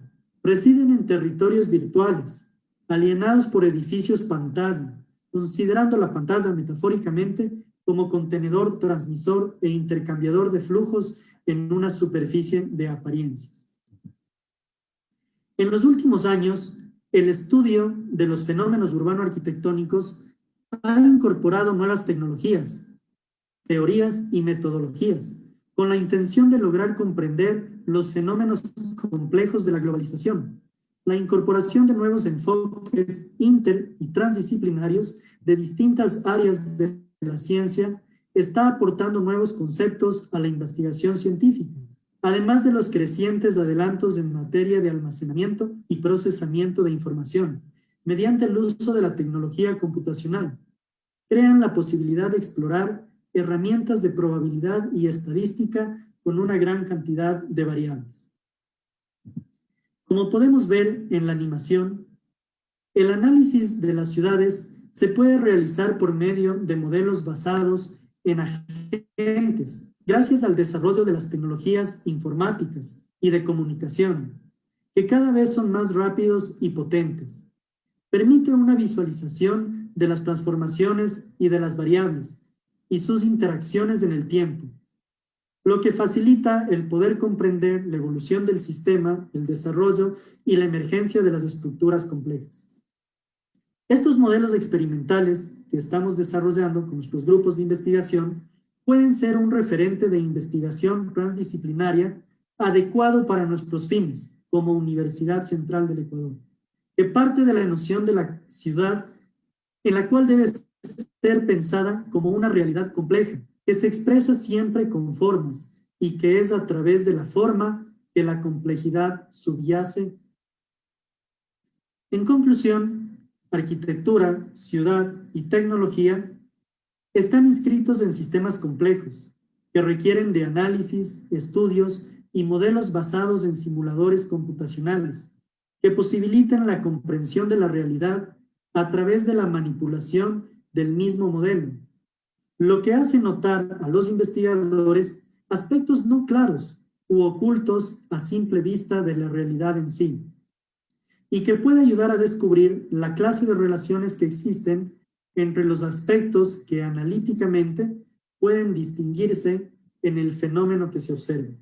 Residen en territorios virtuales, alienados por edificios fantasma, considerando la pantalla metafóricamente como contenedor, transmisor e intercambiador de flujos en una superficie de apariencias. En los últimos años, el estudio de los fenómenos urbano-arquitectónicos ha incorporado nuevas tecnologías, teorías y metodologías, con la intención de lograr comprender los fenómenos complejos de la globalización, la incorporación de nuevos enfoques inter- y transdisciplinarios de distintas áreas de la ciencia está aportando nuevos conceptos a la investigación científica, además de los crecientes adelantos en materia de almacenamiento y procesamiento de información, mediante el uso de la tecnología computacional. Crean la posibilidad de explorar herramientas de probabilidad y estadística con una gran cantidad de variables. Como podemos ver en la animación, el análisis de las ciudades se puede realizar por medio de modelos basados en agentes, gracias al desarrollo de las tecnologías informáticas y de comunicación, que cada vez son más rápidos y potentes. Permite una visualización de las transformaciones y de las variables y sus interacciones en el tiempo, lo que facilita el poder comprender la evolución del sistema, el desarrollo y la emergencia de las estructuras complejas. Estos modelos experimentales que estamos desarrollando con nuestros grupos de investigación pueden ser un referente de investigación transdisciplinaria adecuado para nuestros fines como Universidad Central del Ecuador, que parte de la noción de la ciudad en la cual debe ser pensada como una realidad compleja, que se expresa siempre con formas y que es a través de la forma que la complejidad subyace. En conclusión, arquitectura, ciudad y tecnología Están inscritos en sistemas complejos que requieren de análisis, estudios y modelos basados en simuladores computacionales que posibilitan la comprensión de la realidad a través de la manipulación del mismo modelo, lo que hace notar a los investigadores aspectos no claros u ocultos a simple vista de la realidad en sí, y que puede ayudar a descubrir la clase de relaciones que existen entre los aspectos que analíticamente pueden distinguirse en el fenómeno que se observa.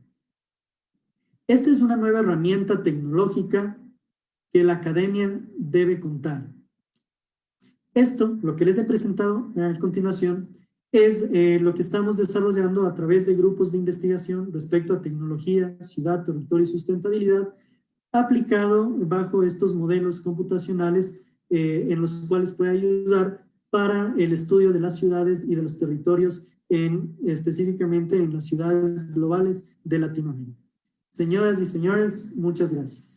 Esta es una nueva herramienta tecnológica que la academia debe contar. Esto, lo que les he presentado a continuación, es lo que estamos desarrollando a través de grupos de investigación respecto a tecnología, ciudad, territorio y sustentabilidad, aplicado bajo estos modelos computacionales en los cuales puede ayudar para el estudio de las ciudades y de los territorios, específicamente en las ciudades globales de Latinoamérica. Señoras y señores, muchas gracias.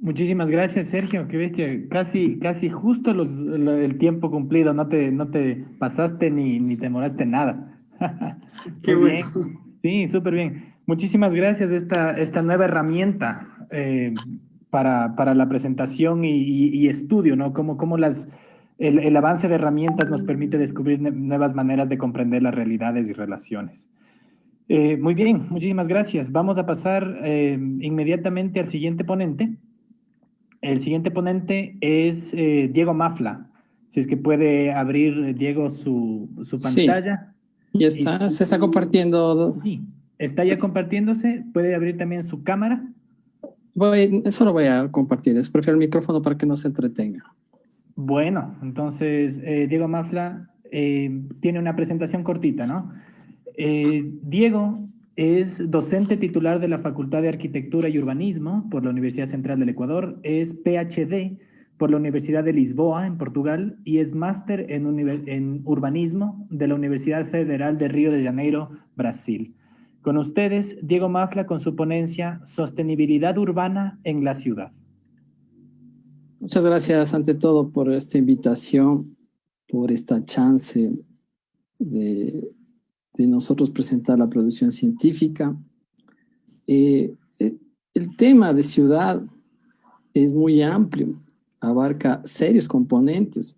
Muchísimas gracias, Sergio. Qué bestia. Casi justo el tiempo cumplido. No te pasaste ni te demoraste nada. Qué Muy bueno. bien. Sí, súper bien. Muchísimas gracias esta nueva herramienta para la presentación y estudio, ¿no? Cómo el avance de herramientas nos permite descubrir nuevas maneras de comprender las realidades y relaciones. Muy bien, muchísimas gracias. Vamos a pasar inmediatamente al siguiente ponente. El siguiente ponente es Diego Mafla. Si es que puede abrir, Diego, su Sí, pantalla. ya está, se está compartiendo. Sí, está ya compartiéndose. Puede abrir también su cámara. Eso lo voy a compartir. Prefiero el micrófono para que no se entretenga. Bueno, entonces Diego Mafla tiene una presentación cortita, ¿no? Diego es docente titular de la Facultad de Arquitectura y Urbanismo por la Universidad Central del Ecuador, es PhD por la Universidad de Lisboa, en Portugal, y es máster en Urbanismo de la Universidad Federal de Río de Janeiro, Brasil. Con ustedes, Diego Mafla con su ponencia Sostenibilidad Urbana en la Ciudad. Muchas gracias ante todo por esta invitación, por esta chance de nosotros presentar la producción científica. El tema de ciudad es muy amplio, abarca serios componentes.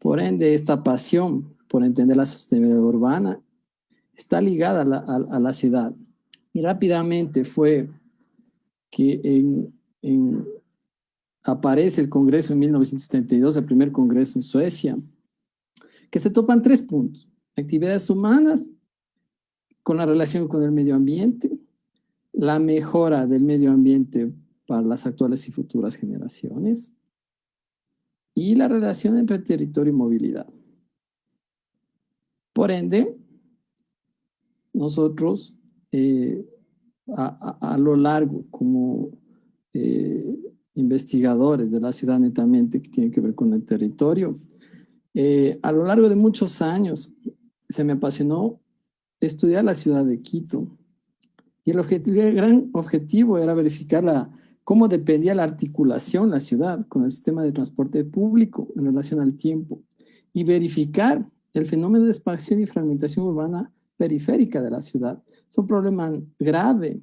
Por ende, esta pasión por entender la sostenibilidad urbana está ligada a la ciudad. Y rápidamente fue que aparece el Congreso en 1972, el primer Congreso en Suecia, que se topan 3 puntos: actividades humanas, con la relación con el medio ambiente, la mejora del medio ambiente para las actuales y futuras generaciones, y la relación entre territorio y movilidad. Por ende, nosotros a lo largo, como investigadores de la ciudad netamente que tiene que ver con el territorio, a lo largo de muchos años se me apasionó estudiar la ciudad de Quito, y el gran objetivo era verificar cómo dependía la articulación la ciudad con el sistema de transporte público en relación al tiempo, y verificar el fenómeno de expansión y fragmentación urbana periférica de la ciudad. Es un problema grave,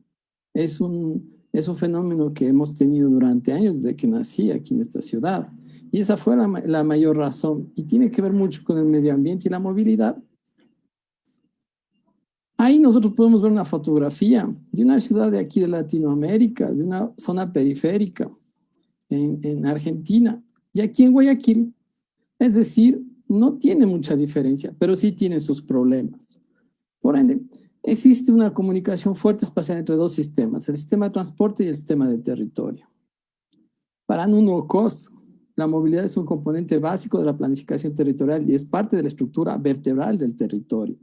es un fenómeno que hemos tenido durante años desde que nací aquí en esta ciudad, y esa fue la mayor razón, y tiene que ver mucho con el medio ambiente y la movilidad. Ahí nosotros podemos ver una fotografía de una ciudad de aquí de Latinoamérica, de una zona periférica en Argentina, y aquí en Guayaquil. Es decir, no tiene mucha diferencia, pero sí tiene sus problemas. Por ende, existe una comunicación fuerte espacial entre 2 sistemas, el sistema de transporte y el sistema de territorio. Para Nuno Cos, la movilidad es un componente básico de la planificación territorial y es parte de la estructura vertebral del territorio.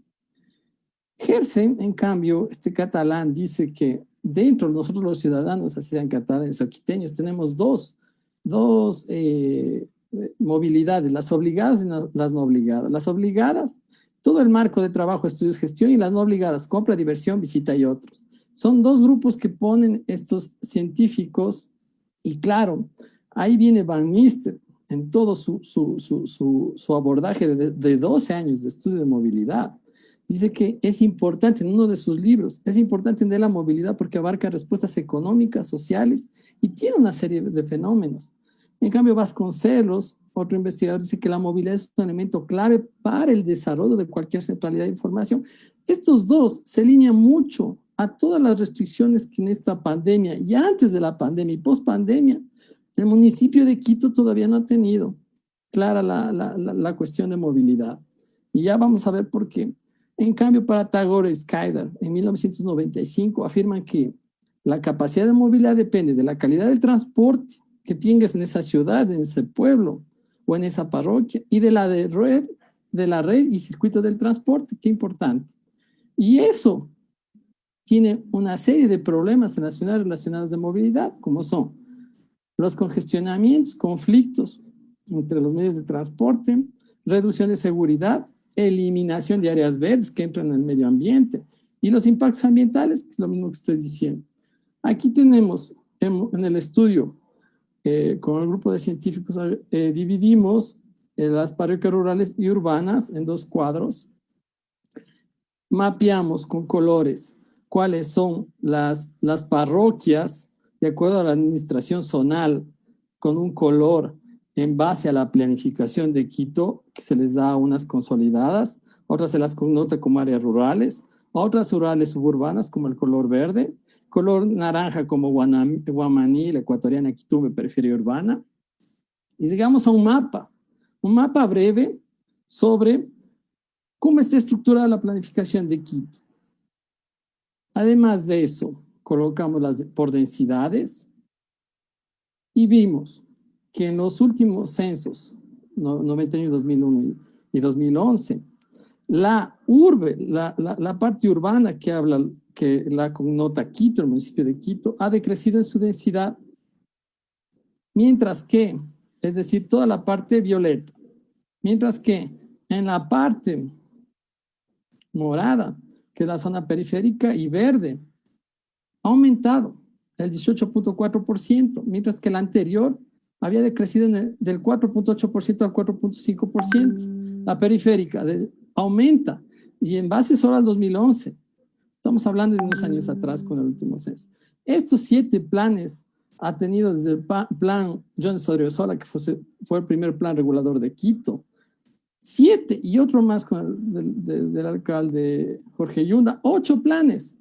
Gersen, en cambio, este catalán, dice que dentro de nosotros los ciudadanos, así sean catalanes o quiteños, tenemos dos movilidades, las obligadas y las no obligadas. Las obligadas, todo el marco de trabajo, estudios, gestión, y las no obligadas, compra, diversión, visita y otros. Son 2 grupos que ponen estos científicos, y claro, ahí viene Van Nistelrooy, en todo su abordaje de 12 años de estudio de movilidad, dice que es importante, en uno de sus libros, es importante entender la movilidad porque abarca respuestas económicas, sociales y tiene una serie de fenómenos. En cambio, Vasconcelos, otro investigador, dice que la movilidad es un elemento clave para el desarrollo de cualquier centralidad de información. Estos dos se alinean mucho a todas las restricciones que en esta pandemia, y antes de la pandemia y post pandemia, el municipio de Quito todavía no ha tenido clara la cuestión de movilidad. Y ya vamos a ver por qué. En cambio, para Tagore y Skidar, en 1995, afirman que la capacidad de movilidad depende de la calidad del transporte que tengas en esa ciudad, en ese pueblo o en esa parroquia, y de la red y circuito del transporte. Qué importante. Y eso tiene una serie de problemas en la ciudad relacionados de movilidad, como son los congestionamientos, conflictos entre los medios de transporte, reducción de seguridad, eliminación de áreas verdes que entran en el medio ambiente y los impactos ambientales, que es lo mismo que estoy diciendo. Aquí tenemos en el estudio, con el grupo de científicos, dividimos las parroquias rurales y urbanas en dos cuadros. Mapeamos con colores cuáles son las parroquias de acuerdo a la administración zonal, con un color en base a la planificación de Quito, que se les da unas consolidadas, otras se las connota como áreas rurales, otras rurales suburbanas como el color verde, color naranja como Guamaní, la ecuatoriana Quitume, periferia urbana. Y llegamos a un mapa breve sobre cómo está estructurada la planificación de Quito. Además de eso, colocamos las por densidades y vimos que en los últimos censos, 91, 2001 y 2011, la parte urbana que la connota Quito, el municipio de Quito, ha decrecido en su densidad, mientras que, es decir, toda la parte violeta, mientras que en la parte morada, que es la zona periférica, y verde, ha aumentado el 18.4%, mientras que la anterior había decrecido del 4.8% al 4.5%. La periférica aumenta, y en base solo al 2011. Estamos hablando de unos años atrás con el último censo. Estos 7 planes ha tenido desde el plan Jones Odriozola, que fue el primer plan regulador de Quito, 7, y otro más con del alcalde Jorge Yunda, 8 planes.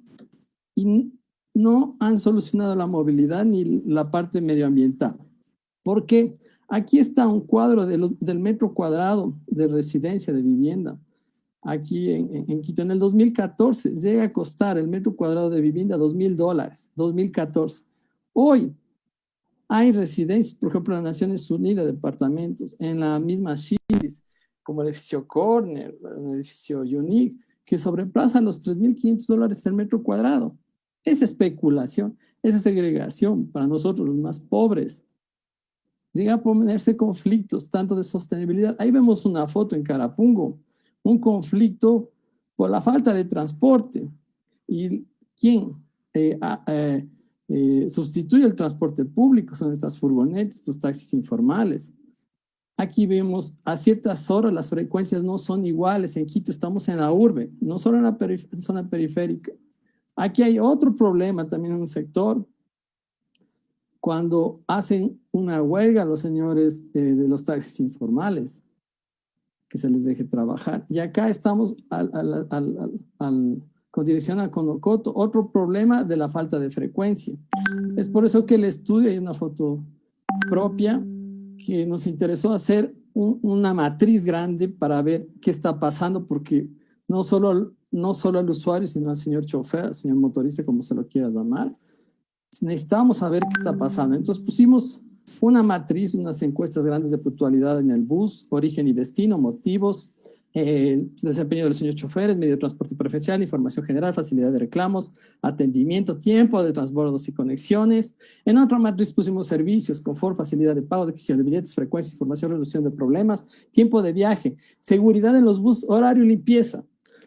Y no han solucionado la movilidad ni la parte medioambiental. Porque aquí está un cuadro del metro cuadrado de residencia, de vivienda. Aquí en Quito, en el 2014, llega a costar el metro cuadrado de vivienda $2,000, 2014. Hoy hay residencias, por ejemplo, en las Naciones Unidas, departamentos, en la misma Chile, como el edificio Corner, el edificio Unique, que sobrepasan los $3,500 el metro cuadrado. Esa especulación, esa segregación para nosotros los más pobres. Llega a ponerse conflictos tanto de sostenibilidad. Ahí vemos una foto en Carapungo, un conflicto por la falta de transporte. ¿Y quién sustituye el transporte público? Son estas furgonetas, estos taxis informales. Aquí vemos a ciertas horas las frecuencias no son iguales. En Quito estamos en la urbe, no solo en la zona periférica. Aquí hay otro problema también en un sector. Cuando hacen una huelga los señores de los taxis informales, que se les deje trabajar. Y acá estamos con dirección a Conocoto, otro problema de la falta de frecuencia. Es por eso que el estudio, hay una foto propia, que nos interesó hacer una matriz grande para ver qué está pasando, porque no solo al usuario, sino al señor chofer, al señor motorista, como se lo quiera llamar, necesitamos saber qué está pasando. Entonces pusimos una matriz, unas encuestas grandes de puntualidad en el bus, origen y destino, motivos, el desempeño de los señores choferes, medio de transporte preferencial, información general, facilidad de reclamos, atendimiento, tiempo de transbordos y conexiones. En otra matriz pusimos servicios, confort, facilidad de pago, adquisición de billetes, frecuencia, información, resolución de problemas, tiempo de viaje, seguridad en los buses, horario y limpieza.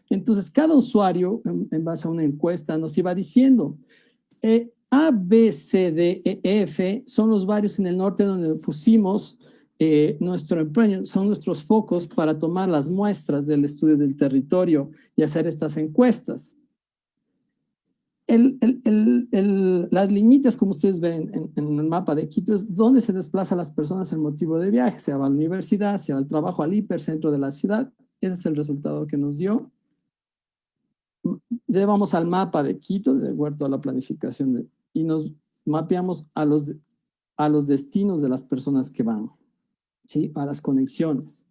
Entonces, cada usuario, en base a una encuesta, nos iba diciendo, A, B, C, D, E, F son los barrios en el norte donde pusimos nuestro empeño, son nuestros focos para tomar las muestras del estudio del territorio y hacer estas encuestas. Las liñitas, como ustedes ven en el mapa de Quito, es donde se desplazan las personas en motivo de viaje, se va a la universidad, se va al trabajo, al hipercentro de la ciudad. Ese es el resultado que nos dio. Llevamos al mapa de Quito, de acuerdo a la planificación, y nos mapeamos a los destinos de las personas que van, ¿sí? A las conexiones.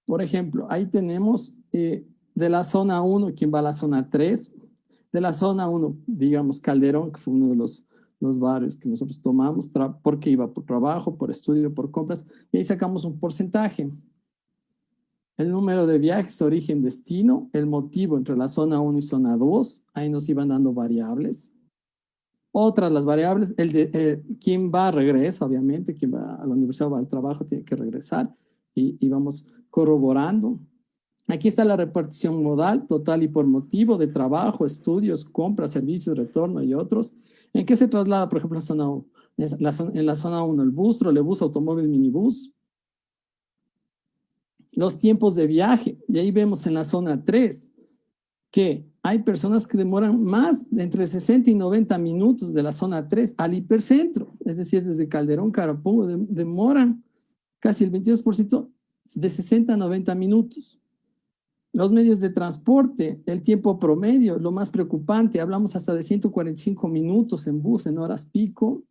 Por ejemplo, ahí tenemos de la zona 1, quien va a la zona 3, de la zona 1, digamos, Calderón, que fue uno de los barrios que nosotros tomamos, porque iba por trabajo, por estudio, por compras, y ahí sacamos un porcentaje. El número de viajes, origen, destino, el motivo entre la zona 1 y zona 2, ahí nos iban dando variables. Otras las variables, quién va, regresa, obviamente, quien va a la universidad o va al trabajo tiene que regresar, y vamos corroborando. Aquí está la repartición modal, total y por motivo de trabajo, estudios, compras, servicios, retorno y otros. ¿En qué se traslada, por ejemplo, la zona 1? En la zona 1, el bus, trolebús, automóvil, minibús. Los tiempos de viaje, y ahí vemos en la zona 3 que hay personas que demoran más de entre 60 y 90 minutos de la zona 3 al hipercentro, es decir, desde Calderón, Carapungo, demoran casi el 22% de 60 a 90 minutos. Los medios de transporte, el tiempo promedio, lo más preocupante, hablamos hasta de 145 minutos en bus, en horas pico.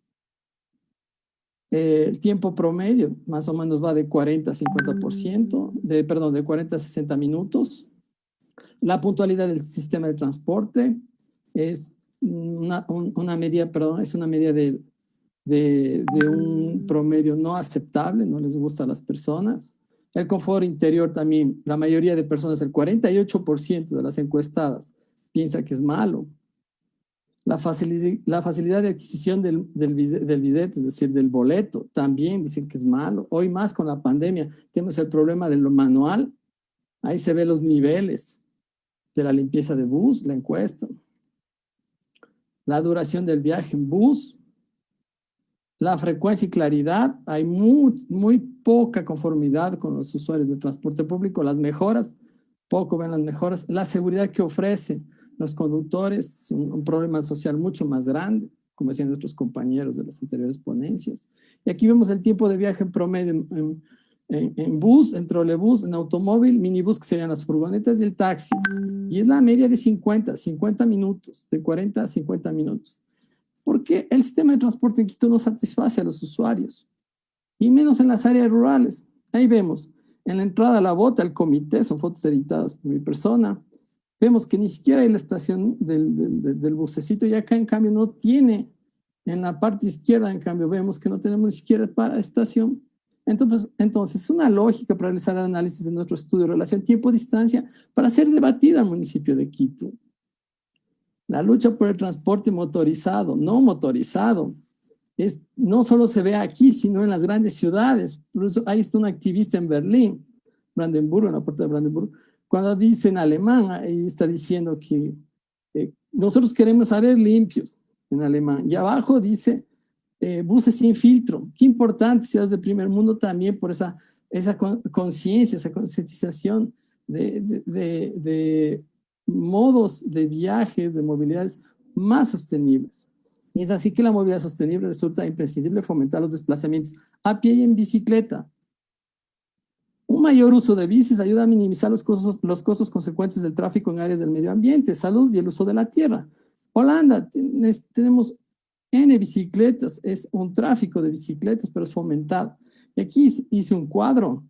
El tiempo promedio más o menos va de 40 a 50%, de 40 a 60 minutos. La puntualidad del sistema de transporte es una medida de un promedio no aceptable, no les gusta a las personas. El confort interior también, la mayoría de personas, el 48% de las encuestadas piensa que es malo. La facilidad de adquisición del billete, es decir, del boleto, también dicen que es malo. Hoy más con la pandemia tenemos el problema de lo manual. Ahí se ven los niveles de la limpieza de bus, la encuesta. La duración del viaje en bus. La frecuencia y claridad. Hay muy poca conformidad con los usuarios del transporte público. Las mejoras, poco ven las mejoras. La seguridad que ofrecen los conductores es un problema social mucho más grande, como decían nuestros compañeros de las anteriores ponencias. Y aquí vemos el tiempo de viaje en promedio en bus, en trolebús, en automóvil, minibús, que serían las furgonetas, y el taxi. Y es la media de 50 minutos, de 40 a 50 minutos. Porque el sistema de transporte en Quito no satisface a los usuarios, y menos en las áreas rurales. Ahí vemos, en la entrada a la bota, el comité, son fotos editadas por mi persona. Vemos que ni siquiera hay la estación del bucecito, y acá en cambio no tiene, en la parte izquierda en cambio vemos que no tenemos ni siquiera para estación. Entonces una lógica para realizar el análisis de nuestro estudio de relación tiempo-distancia para ser debatida al municipio de Quito. La lucha por el transporte motorizado, no motorizado, no solo se ve aquí, sino en las grandes ciudades. Por eso ahí está un activista en Berlín, Brandenburgo, en la puerta de Brandenburgo, cuando dice en alemán, ahí está diciendo que nosotros queremos áreas limpios en alemán. Y abajo dice buses sin filtro. Qué importante, ciudades del primer mundo también por esa conciencia, esa concientización de modos de viajes, de movilidades más sostenibles. Y es así que la movilidad sostenible resulta imprescindible fomentar los desplazamientos a pie y en bicicleta. Un mayor uso de bicis ayuda a minimizar los costos consecuentes del tráfico en áreas del medio ambiente, salud y el uso de la tierra. Holanda, tenemos N bicicletas, es un tráfico de bicicletas, pero es fomentado. Y aquí hice un cuadro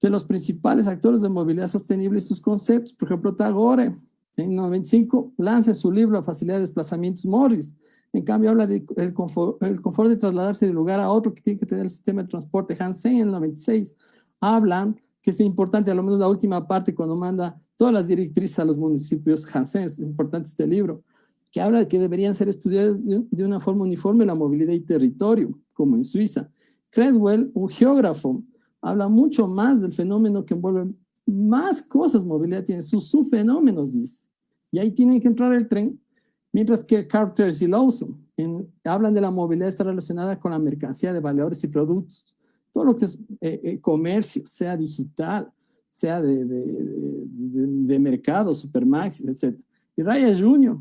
de los principales actores de movilidad sostenible y sus conceptos. Por ejemplo, Tagore, en 95, lanza su libro La facilidad de desplazamientos Morris. En cambio, habla del confort de trasladarse de un lugar a otro que tiene que tener el sistema de transporte. Hansen, en el 96, hablan que es importante, a lo menos la última parte, cuando manda todas las directrices a los municipios. Hansen, es importante este libro, que habla de que deberían ser estudiadas de una forma uniforme la movilidad y territorio, como en Suiza. Creswell, un geógrafo, habla mucho más del fenómeno que envuelve más cosas. Movilidad tiene sus subfenómenos, dice. Y ahí tienen que entrar el tren. Mientras que Carter y Lawson hablan de la movilidad está relacionada con la mercancía de valores y productos. Todo lo que es comercio, sea digital, sea de mercado, supermaxis, etc. Y Raya Jr.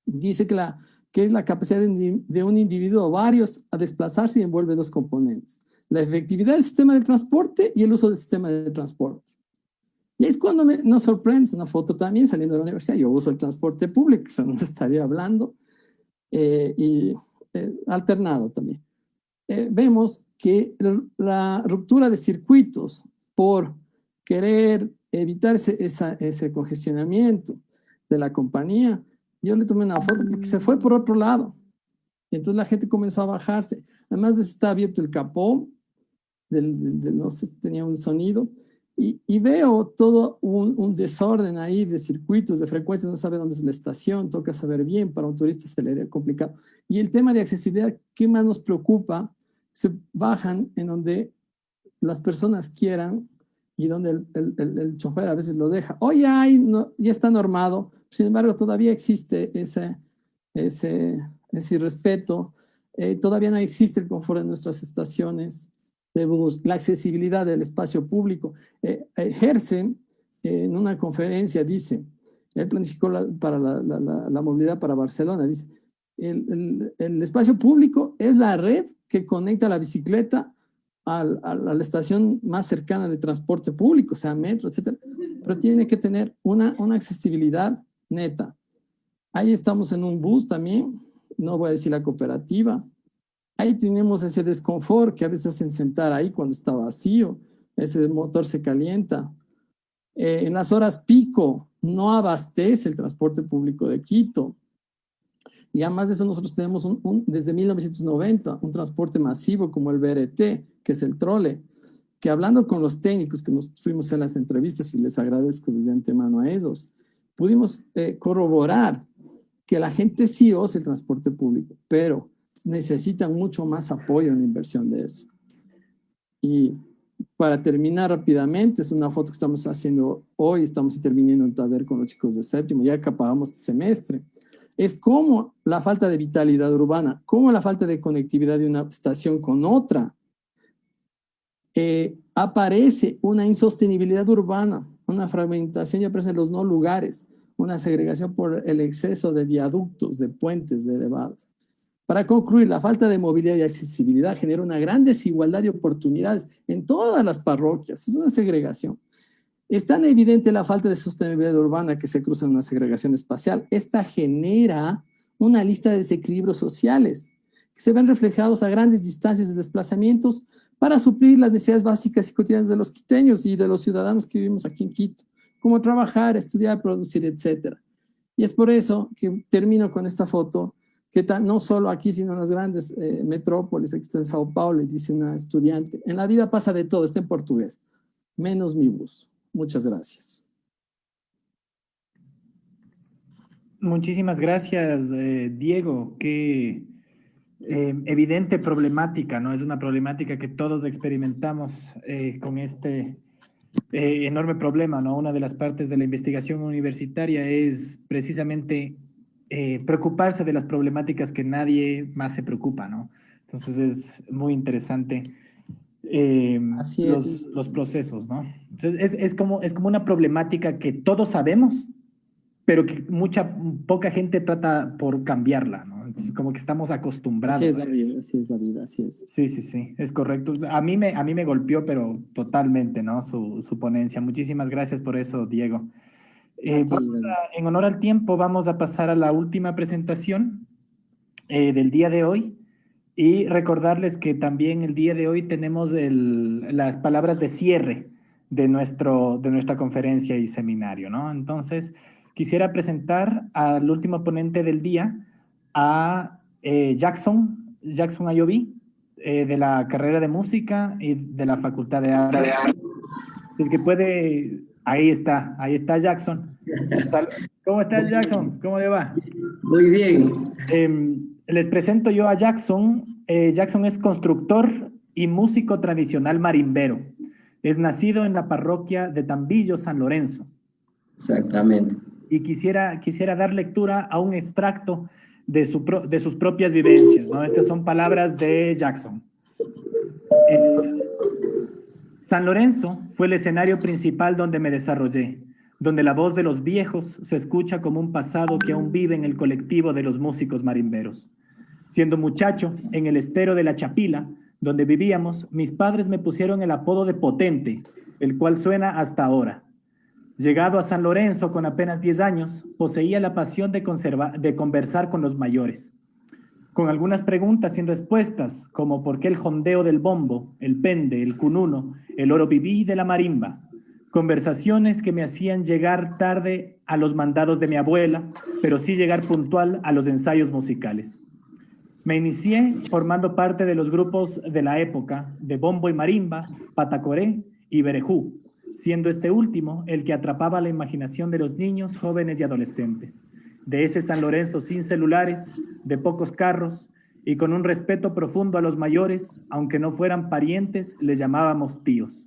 dice que es la capacidad de un individuo o varios a desplazarse y envuelve dos componentes: la efectividad del sistema de transporte y el uso del sistema de transporte. Y es cuando nos sorprende una foto también saliendo de la universidad. Yo uso el transporte público, eso no estaría hablando, alternado también. Vemos que la ruptura de circuitos por querer evitar ese congestionamiento de la compañía, yo le tomé una foto porque se fue por otro lado. Entonces la gente comenzó a bajarse. Además de eso está abierto el capó, no sé, tenía un sonido, y veo todo un desorden ahí de circuitos, de frecuencias, no sabe dónde es la estación, toca saber bien, para un turista se le haría complicado. Y el tema de accesibilidad, ¿qué más nos preocupa? Se bajan en donde las personas quieran y donde el chofer a veces lo deja. Hoy ya está normado, sin embargo todavía existe ese irrespeto, todavía no existe el confort en nuestras estaciones de bus, la accesibilidad del espacio público. Gersen, en una conferencia, dice, él planificó para la movilidad para Barcelona, dice, el espacio público es la red que conecta la bicicleta a la estación más cercana de transporte público, o sea, metro, etcétera, pero tiene que tener una accesibilidad neta. Ahí estamos en un bus también, no voy a decir la cooperativa. Ahí tenemos ese desconfort que a veces hacen sentar ahí cuando está vacío, ese motor se calienta. En las horas pico no abastece el transporte público de Quito. Y además de eso nosotros tenemos desde 1990 un transporte masivo como el BRT, que es el trole, que hablando con los técnicos que nos fuimos en las entrevistas, y les agradezco desde antemano a ellos, pudimos corroborar que la gente sí usa el transporte público, pero necesitan mucho más apoyo en la inversión de eso. Y para terminar rápidamente, es una foto que estamos haciendo hoy, estamos interviniendo en taller con los chicos de séptimo, ya que acabamos este semestre. Es como la falta de vitalidad urbana, como la falta de conectividad de una estación con otra. Aparece una insostenibilidad urbana, una fragmentación, ya aparecen los no lugares, una segregación por el exceso de viaductos, de puentes, de elevados. Para concluir, la falta de movilidad y accesibilidad genera una gran desigualdad de oportunidades en todas las parroquias. Es una segregación. Es tan evidente la falta de sostenibilidad urbana que se cruza en una segregación espacial. Esta genera una lista de desequilibrios sociales que se ven reflejados a grandes distancias de desplazamientos para suplir las necesidades básicas y cotidianas de los quiteños y de los ciudadanos que vivimos aquí en Quito, como trabajar, estudiar, producir, etc. Y es por eso que termino con esta foto, que no solo aquí, sino en las grandes metrópolis, aquí está en Sao Paulo, y dice una estudiante, en la vida pasa de todo, está en portugués, menos mi bus. Muchas gracias. Muchísimas gracias, Diego. Qué evidente problemática, ¿no? Es una problemática que todos experimentamos con este enorme problema, ¿no? Una de las partes de la investigación universitaria es precisamente preocuparse de las problemáticas que nadie más se preocupa, ¿no? Entonces es muy interesante Así es. los procesos, ¿no? Entonces es como una problemática que todos sabemos, pero que poca gente trata por cambiarla, ¿no? Entonces como que estamos acostumbrados. Así es la vida, así es la vida, así es. Sí, es correcto. A mí me golpeó, pero totalmente, ¿no? Su ponencia. Muchísimas gracias por eso, Diego. En honor al tiempo, vamos a pasar a la última presentación del día de hoy y recordarles que también el día de hoy tenemos las palabras de cierre de nuestra conferencia y seminario, ¿no? Entonces, quisiera presentar al último ponente del día, a Jackson Ayoví, de la carrera de música y de la Facultad de Arte. El que puede, ahí está Jackson. ¿Cómo está Jackson? ¿Cómo le va? Muy bien. Les presento yo a Jackson. Jackson es constructor y músico tradicional marimbero. Es nacido en la parroquia de Tambillo, San Lorenzo. Exactamente. Y quisiera dar lectura a un extracto de sus propias vivencias, ¿no? Estas son palabras de Jackson. San Lorenzo fue el escenario principal donde me desarrollé, donde la voz de los viejos se escucha como un pasado que aún vive en el colectivo de los músicos marimberos. Siendo muchacho, en el estero de La Chapila, donde vivíamos, mis padres me pusieron el apodo de Potente, el cual suena hasta ahora. Llegado a San Lorenzo con apenas 10 años, poseía la pasión de conversar con los mayores. Con algunas preguntas sin respuestas, como por qué el jondeo del bombo, el pende, el cununo, el orobiví de la marimba. Conversaciones que me hacían llegar tarde a los mandados de mi abuela, pero sí llegar puntual a los ensayos musicales. Me inicié formando parte de los grupos de la época de bombo y marimba, patacoré y berejú, siendo este último el que atrapaba la imaginación de los niños, jóvenes y adolescentes. De ese San Lorenzo sin celulares, de pocos carros y con un respeto profundo a los mayores, aunque no fueran parientes, les llamábamos tíos.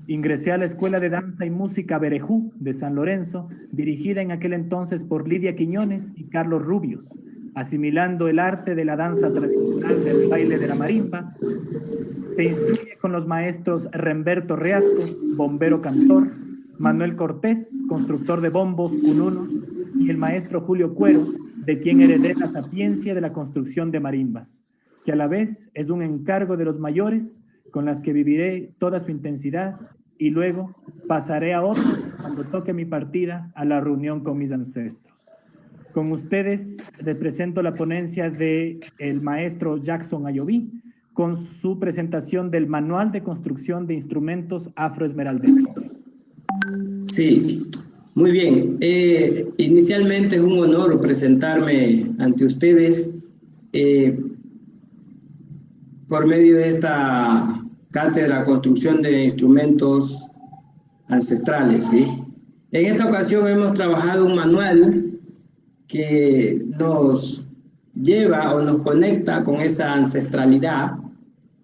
Ingresé a la Escuela de Danza y Música Berejú de San Lorenzo, dirigida en aquel entonces por Lidia Quiñones y Carlos Rubios, asimilando el arte de la danza tradicional del baile de la marimba. Se instruye con los maestros Remberto Reasco, bombero cantor, Manuel Cortés, constructor de bombos, cununos, y el maestro Julio Cuero, de quien heredé la sapiencia de la construcción de marimbas, que a la vez es un encargo de los mayores, con las que viviré toda su intensidad, y luego pasaré a otros cuando toque mi partida a la reunión con mis ancestros. Con ustedes les presento la ponencia del maestro Jackson Ayoví, con su presentación del Manual de Construcción de Instrumentos Afroesmeralderos. Sí, muy bien. Inicialmente es un honor presentarme ante ustedes por medio de esta cátedra Construcción de Instrumentos Ancestrales, ¿sí? En esta ocasión hemos trabajado un manual que nos lleva o nos conecta con esa ancestralidad.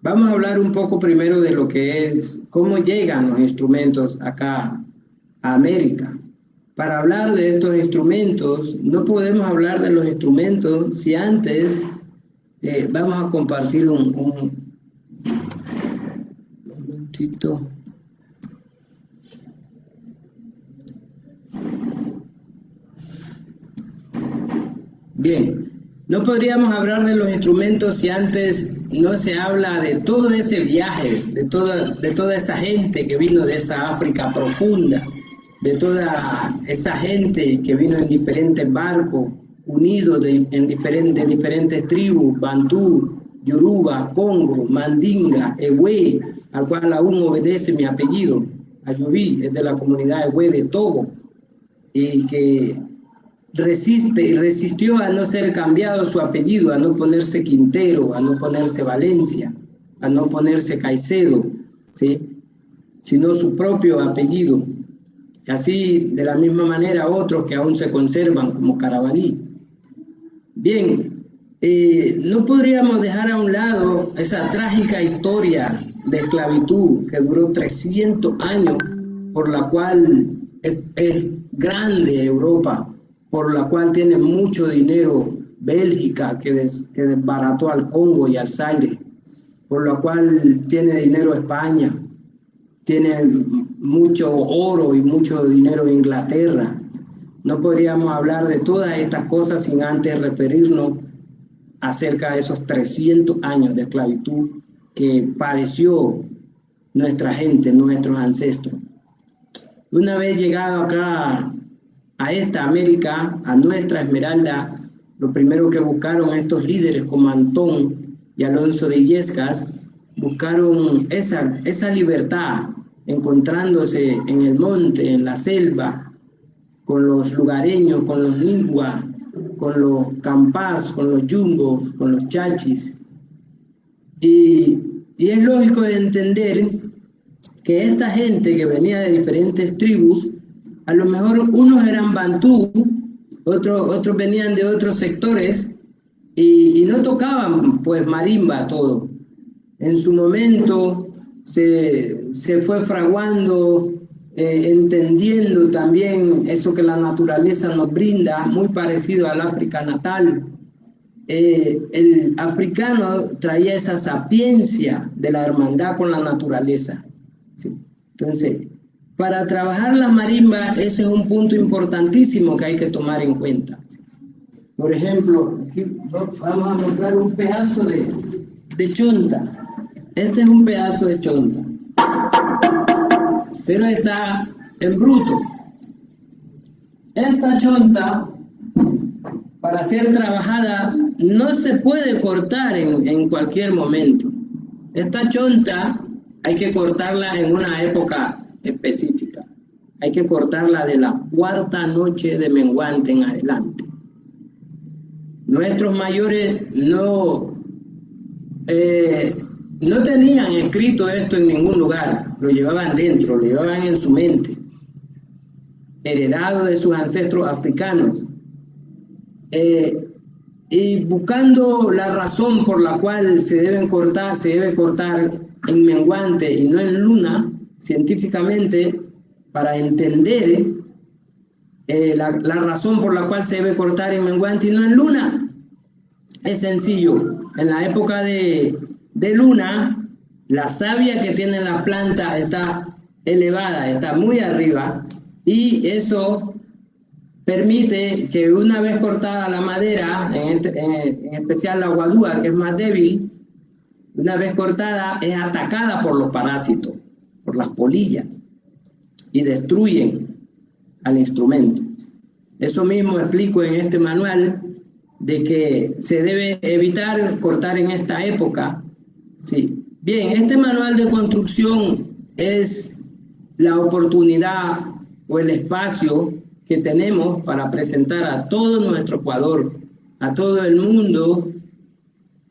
Vamos a hablar un poco primero de lo que es, cómo llegan los instrumentos acá a América. Para hablar de estos instrumentos, no podemos hablar de los instrumentos si antes vamos a compartir un momentito. Bien, no podríamos hablar de los instrumentos si antes no se habla de todo ese viaje, de toda esa gente que vino de esa África profunda, de toda esa gente que vino en diferentes barcos, unidos de diferentes tribus, Bantú, Yoruba, Congo, Mandinga, Ewe, al cual aún obedece mi apellido, Ayoví, es de la comunidad Ewe de Togo, y que resistió a no ser cambiado su apellido, a no ponerse Quintero, a no ponerse Valencia, a no ponerse Caicedo, ¿sí? Sino su propio apellido. Así, de la misma manera, otros que aún se conservan, como Carabalí. Bien, no podríamos dejar a un lado esa trágica historia de esclavitud que duró 300 años, por la cual es grande Europa, por la cual tiene mucho dinero Bélgica, que desbarató al Congo y al Zaire, por la cual tiene dinero España, tiene mucho oro y mucho dinero Inglaterra. No podríamos hablar de todas estas cosas sin antes referirnos acerca de esos 300 años de esclavitud que padeció nuestra gente, nuestros ancestros. Una vez llegado acá a esta América, a nuestra Esmeralda, lo primero que buscaron estos líderes como Antón y Alonso de Illescas, buscaron esa libertad, encontrándose en el monte, en la selva, con los lugareños, con los lingua, con los campás, con los yumbos, con los chachis. Y es lógico de entender que esta gente que venía de diferentes tribus, a lo mejor unos eran bantú, otros venían de otros sectores y no tocaban pues marimba todo. En su momento se fue fraguando entendiendo también eso que la naturaleza nos brinda, muy parecido al África natal. El africano traía esa sapiencia de la hermandad con la naturaleza, ¿sí? Entonces, para trabajar la marimba, ese es un punto importantísimo que hay que tomar en cuenta. Por ejemplo, aquí vamos a mostrar un pedazo de chonta. Este es un pedazo de chonta, pero está en bruto. Esta chonta, para ser trabajada, no se puede cortar en cualquier momento. Esta chonta hay que cortarla en una época específica. Hay que cortarla de la cuarta noche de menguante en adelante. Nuestros mayores no tenían escrito esto en ningún lugar, lo llevaban dentro, lo llevaban en su mente, heredado de sus ancestros africanos. Y buscando la razón por la cual se debe cortar en menguante y no en luna, científicamente, para entender la razón por la cual se debe cortar en menguante y no en luna. Es sencillo. En la época de luna, la savia que tiene la planta está elevada, está muy arriba, y eso permite que una vez cortada la madera, en especial la guadúa, que es más débil, una vez cortada es atacada por los parásitos, por las polillas, y destruyen al instrumento. Eso mismo explico en este manual, de que se debe evitar cortar en esta época. Sí. Bien, este manual de construcción es la oportunidad o el espacio que tenemos para presentar a todo nuestro Ecuador, a todo el mundo,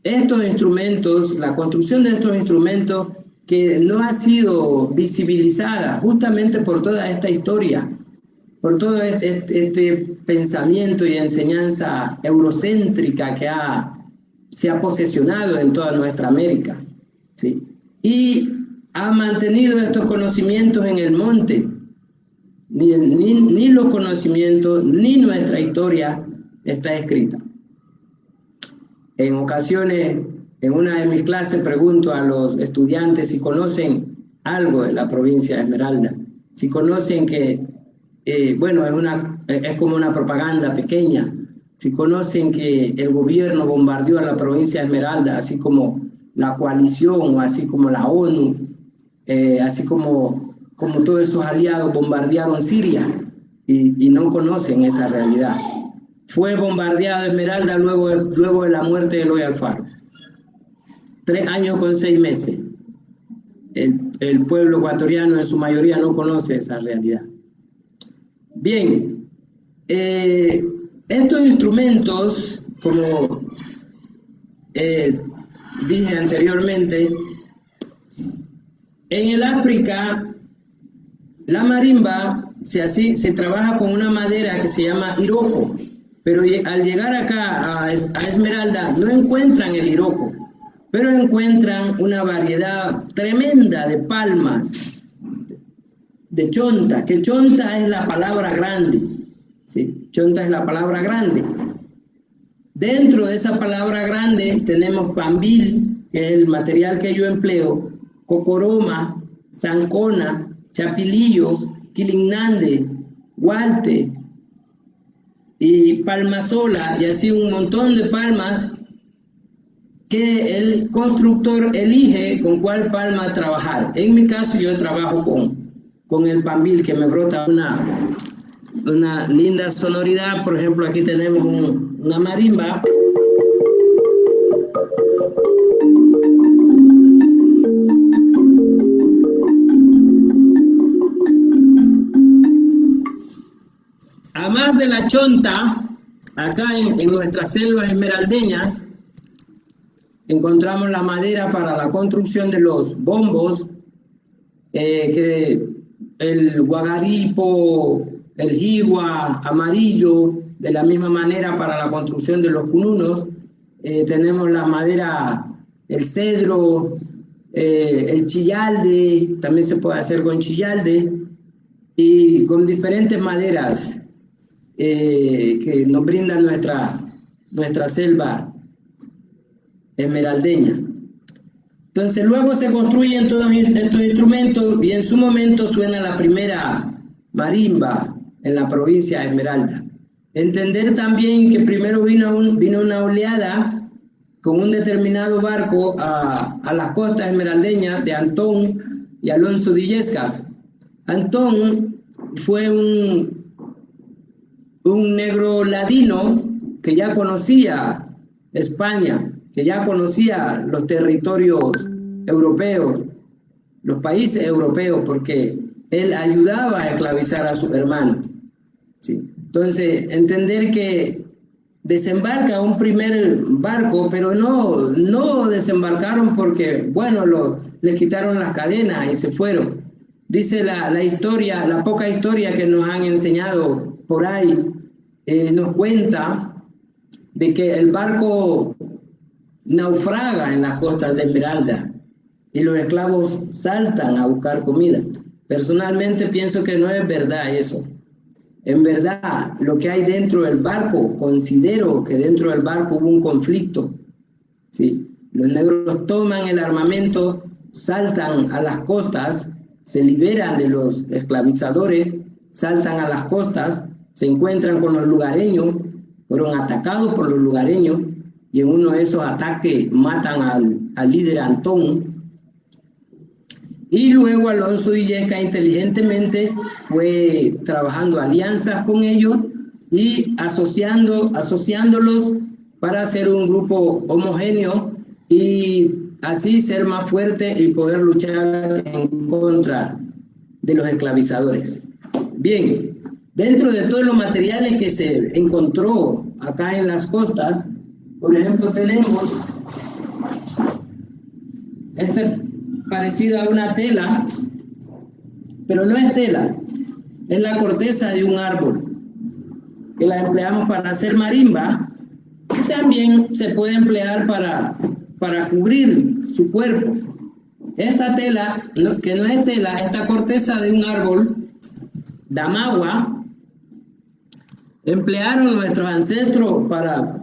estos instrumentos, la construcción de estos instrumentos que no ha sido visibilizada justamente por toda esta historia, por todo este pensamiento y enseñanza eurocéntrica que se ha posesionado en toda nuestra América, ¿sí? Y ha mantenido estos conocimientos en el monte. Ni los conocimientos, ni nuestra historia está escrita. En ocasiones, en una de mis clases, pregunto a los estudiantes si conocen algo de la provincia de Esmeralda, si conocen que, es como una propaganda pequeña, si conocen que el gobierno bombardeó a la provincia de Esmeralda, así como la coalición, o así como la ONU, así como todos esos aliados bombardearon Siria, y no conocen esa realidad. Fue bombardeada Esmeralda luego de la muerte de Eloy Alfaro. 3 años con 6 meses. El pueblo ecuatoriano en su mayoría no conoce esa realidad. Bien, estos instrumentos, como dije anteriormente, en el África, la marimba se trabaja con una madera que se llama iroko, pero al llegar acá a Esmeralda no encuentran el iroko, pero encuentran una variedad tremenda de palmas, de chonta, que chonta es la palabra grande, ¿sí? Chonta es la palabra grande. Dentro de esa palabra grande tenemos pambil, que es el material que yo empleo, cocoroma, zancona, chapilillo, quilignande, gualte y palmasola, y así un montón de palmas que el constructor elige con cuál palma trabajar. En mi caso yo trabajo con el pambil, que me brota una linda sonoridad. Por ejemplo, aquí tenemos una marimba. Además de la chonta, acá en nuestras selvas esmeraldeñas, encontramos la madera para la construcción de los bombos, el guagaripo, el jigua amarillo, de la misma manera para la construcción de los cununos. Tenemos la madera, el cedro, el chillalde, también se puede hacer con chillalde. y con diferentes maderas que nos brinda nuestra selva esmeraldeña. Entonces luego se construyen todos estos instrumentos y en su momento suena la primera marimba en la provincia de Esmeralda. Entender también que primero vino una oleada con un determinado barco a las costas esmeraldeñas de Antón y Alonso de Illescas. Antón fue un negro ladino que ya conocía España, que ya conocía los territorios europeos, los países europeos, porque él ayudaba a esclavizar a sus hermanos. ¿Sí? Entonces, entender que desembarca un primer barco, pero no desembarcaron porque, bueno, les quitaron las cadenas y se fueron. Dice la historia, la poca historia que nos han enseñado por ahí, nos cuenta de que el barco naufraga en las costas de Esmeralda y los esclavos saltan a buscar comida. Personalmente pienso que no es verdad eso. En verdad, lo que hay dentro del barco, considero que dentro del barco hubo un conflicto. ¿Sí? Los negros toman el armamento, saltan a las costas, se liberan de los esclavizadores, saltan a las costas, se encuentran con los lugareños, fueron atacados por los lugareños y en uno de esos ataques matan al líder Antón. Y luego Alonso de Illescas inteligentemente fue trabajando alianzas con ellos y asociándolos para hacer un grupo homogéneo y así ser más fuerte y poder luchar en contra de los esclavizadores. Bien, dentro de todos los materiales que se encontró acá en las costas, por ejemplo, tenemos parecido a una tela, pero no es tela, es la corteza de un árbol, que la empleamos para hacer marimba y también se puede emplear para cubrir su cuerpo. Esta tela, que no es tela, esta corteza de un árbol, damagua, emplearon nuestros ancestros para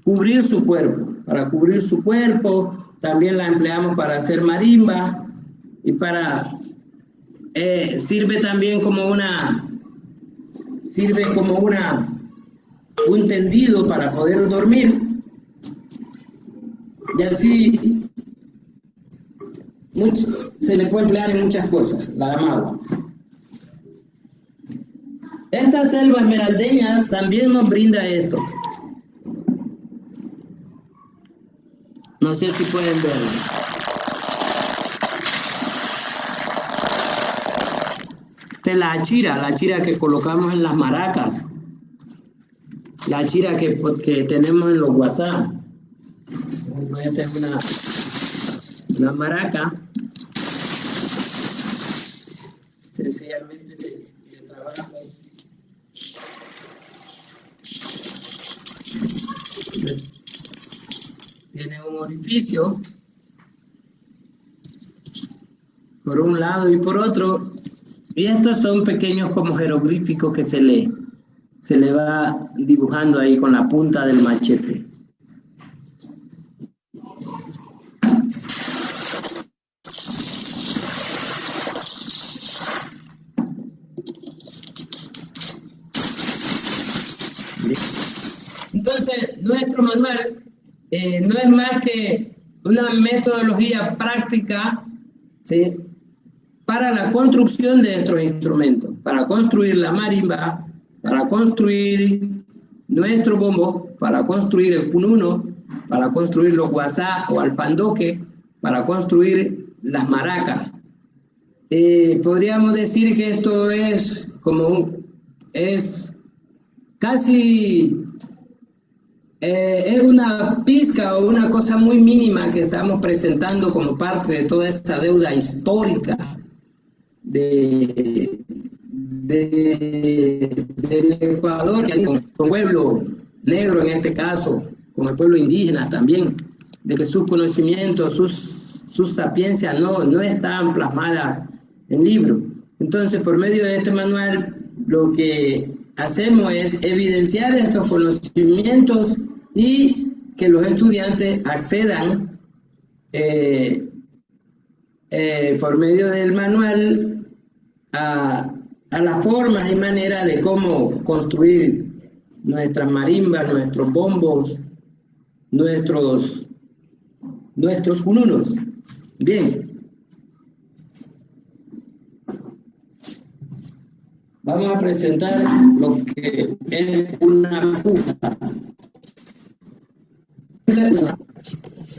cubrir su cuerpo, también la empleamos para hacer marimba y sirve también como un tendido para poder dormir. Y así se le puede emplear en muchas cosas, la damagua. Esta selva esmeraldeña también nos brinda esto. No sé si pueden verlo. Esta es la achira que colocamos en las maracas. La achira que tenemos en los WhatsApp. Esta es una maraca. Sencillamente se trabaja. Tiene un orificio por un lado y por otro, y estos son pequeños como jeroglíficos que se le va dibujando ahí con la punta del machete. Entonces, nuestro manual no es más que una metodología práctica, ¿sí?, para la construcción de nuestros instrumentos, para construir la marimba, para construir nuestro bombo, para construir el cununo, para construir los guasá o alfandoque, para construir las maracas. Podríamos decir que esto es casi es una pizca o una cosa muy mínima que estamos presentando como parte de toda esta deuda histórica del Ecuador, con el pueblo negro en este caso, con el pueblo indígena también, de que sus conocimientos, sus sapiencias no están plasmadas en libros. Entonces, por medio de este manual, lo que hacemos es evidenciar estos conocimientos y que los estudiantes accedan por medio del manual a las formas y maneras de cómo construir nuestras marimbas, nuestros bombos, nuestros cununos. Bien. Vamos a presentar lo que es una puja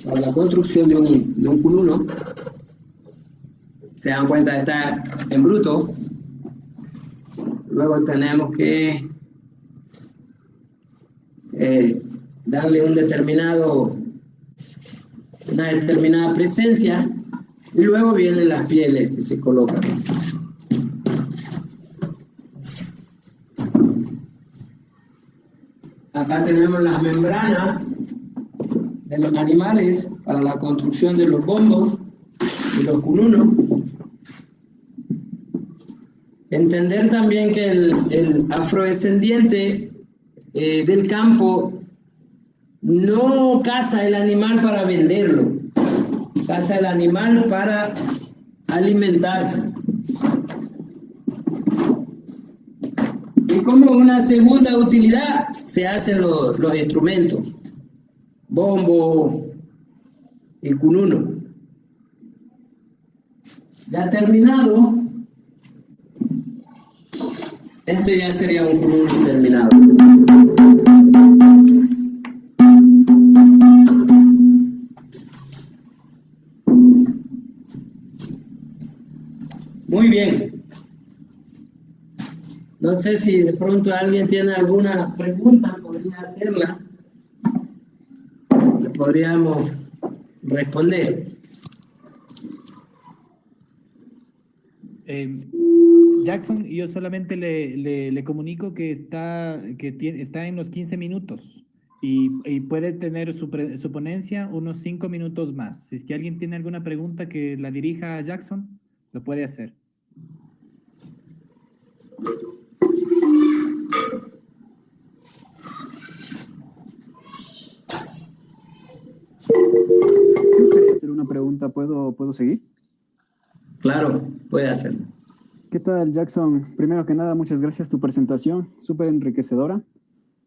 para la construcción de un cununo. Se dan cuenta, está en bruto. Luego tenemos que darle una determinada presencia, y luego vienen las pieles que se colocan. Acá tenemos las membranas de los animales para la construcción de los bombos y los cununos. Entender también que el afrodescendiente del campo no caza el animal para venderlo, caza el animal para alimentarse. Y como una segunda utilidad se hacen los instrumentos, bombo y cununo. Ya terminado, este ya sería un cununo terminado. Muy bien. No sé si de pronto alguien tiene alguna pregunta, podría hacerla. Podríamos responder. Jackson, yo solamente le comunico que está en los 15 minutos y puede tener su ponencia unos 5 minutos más. Si es que alguien tiene alguna pregunta que la dirija a Jackson, lo puede hacer. Quería hacer una pregunta, ¿puedo seguir? Claro, puede hacerlo. ¿Qué tal, Jackson? Primero que nada, muchas gracias por tu presentación, súper enriquecedora.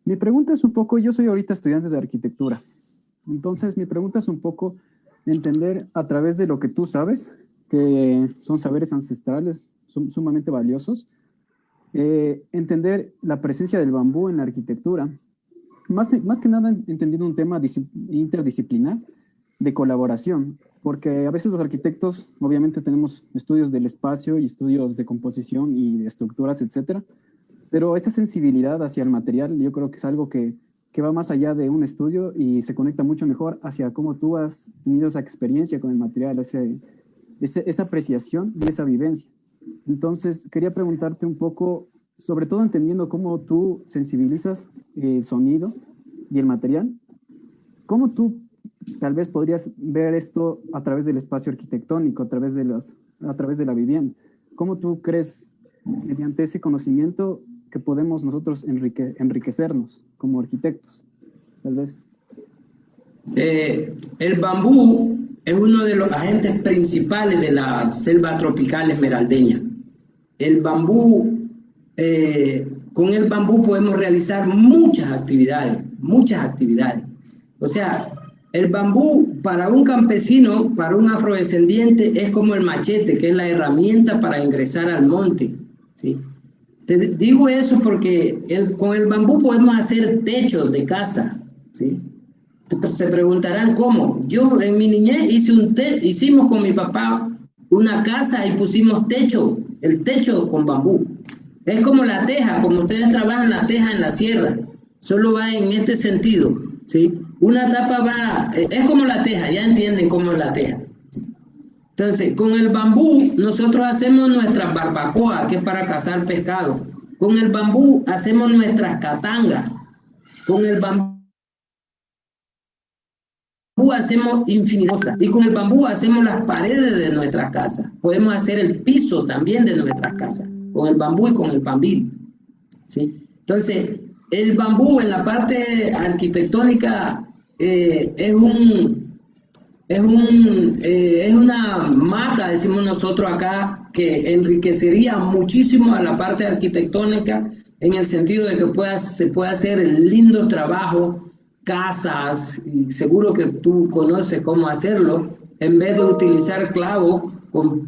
Mi pregunta es un poco, yo soy ahorita estudiante de arquitectura, entonces mi pregunta es un poco entender a través de lo que tú sabes, que son saberes ancestrales, son sumamente valiosos, entender la presencia del bambú en la arquitectura, más que nada entendiendo un tema interdisciplinar de colaboración, porque a veces los arquitectos obviamente tenemos estudios del espacio y estudios de composición y de estructuras, etcétera, pero esta sensibilidad hacia el material yo creo que es algo que va más allá de un estudio y se conecta mucho mejor hacia cómo tú has tenido esa experiencia con el material, esa apreciación y esa vivencia. Entonces quería preguntarte un poco, sobre todo entendiendo cómo tú sensibilizas el sonido y el material, cómo tú tal vez podrías ver esto a través del espacio arquitectónico, a través de la vivienda. ¿Cómo tú crees, mediante ese conocimiento, que podemos nosotros enriquecernos como arquitectos? Tal vez. El bambú es uno de los agentes principales de la selva tropical esmeraldeña. El bambú, con el bambú podemos realizar muchas actividades. O sea, el bambú para un campesino, para un afrodescendiente, es como el machete, que es la herramienta para ingresar al monte, ¿sí? Te digo eso porque con el bambú podemos hacer techos de casa, ¿sí? Se preguntarán cómo. Yo en mi niñez hicimos con mi papá una casa y pusimos el techo con bambú. Es como la teja, como ustedes trabajan la teja en la sierra, solo va en este sentido, ¿sí? Una tapa es como la teja, ya entienden cómo es la teja. Entonces, con el bambú nosotros hacemos nuestras barbacoas, que es para cazar pescado. Con el bambú hacemos nuestras catangas. Con el bambú bambú hacemos infinidad de cosas, y con el bambú hacemos las paredes de nuestras casas. Podemos hacer el piso también de nuestras casas, con el bambú y con el pambil, ¿sí? Entonces, el bambú en la parte arquitectónica es una mata, decimos nosotros acá, que enriquecería muchísimo a la parte arquitectónica en el sentido de que se puede hacer lindos trabajos, casas, y seguro que tú conoces cómo hacerlo, en vez de utilizar clavos con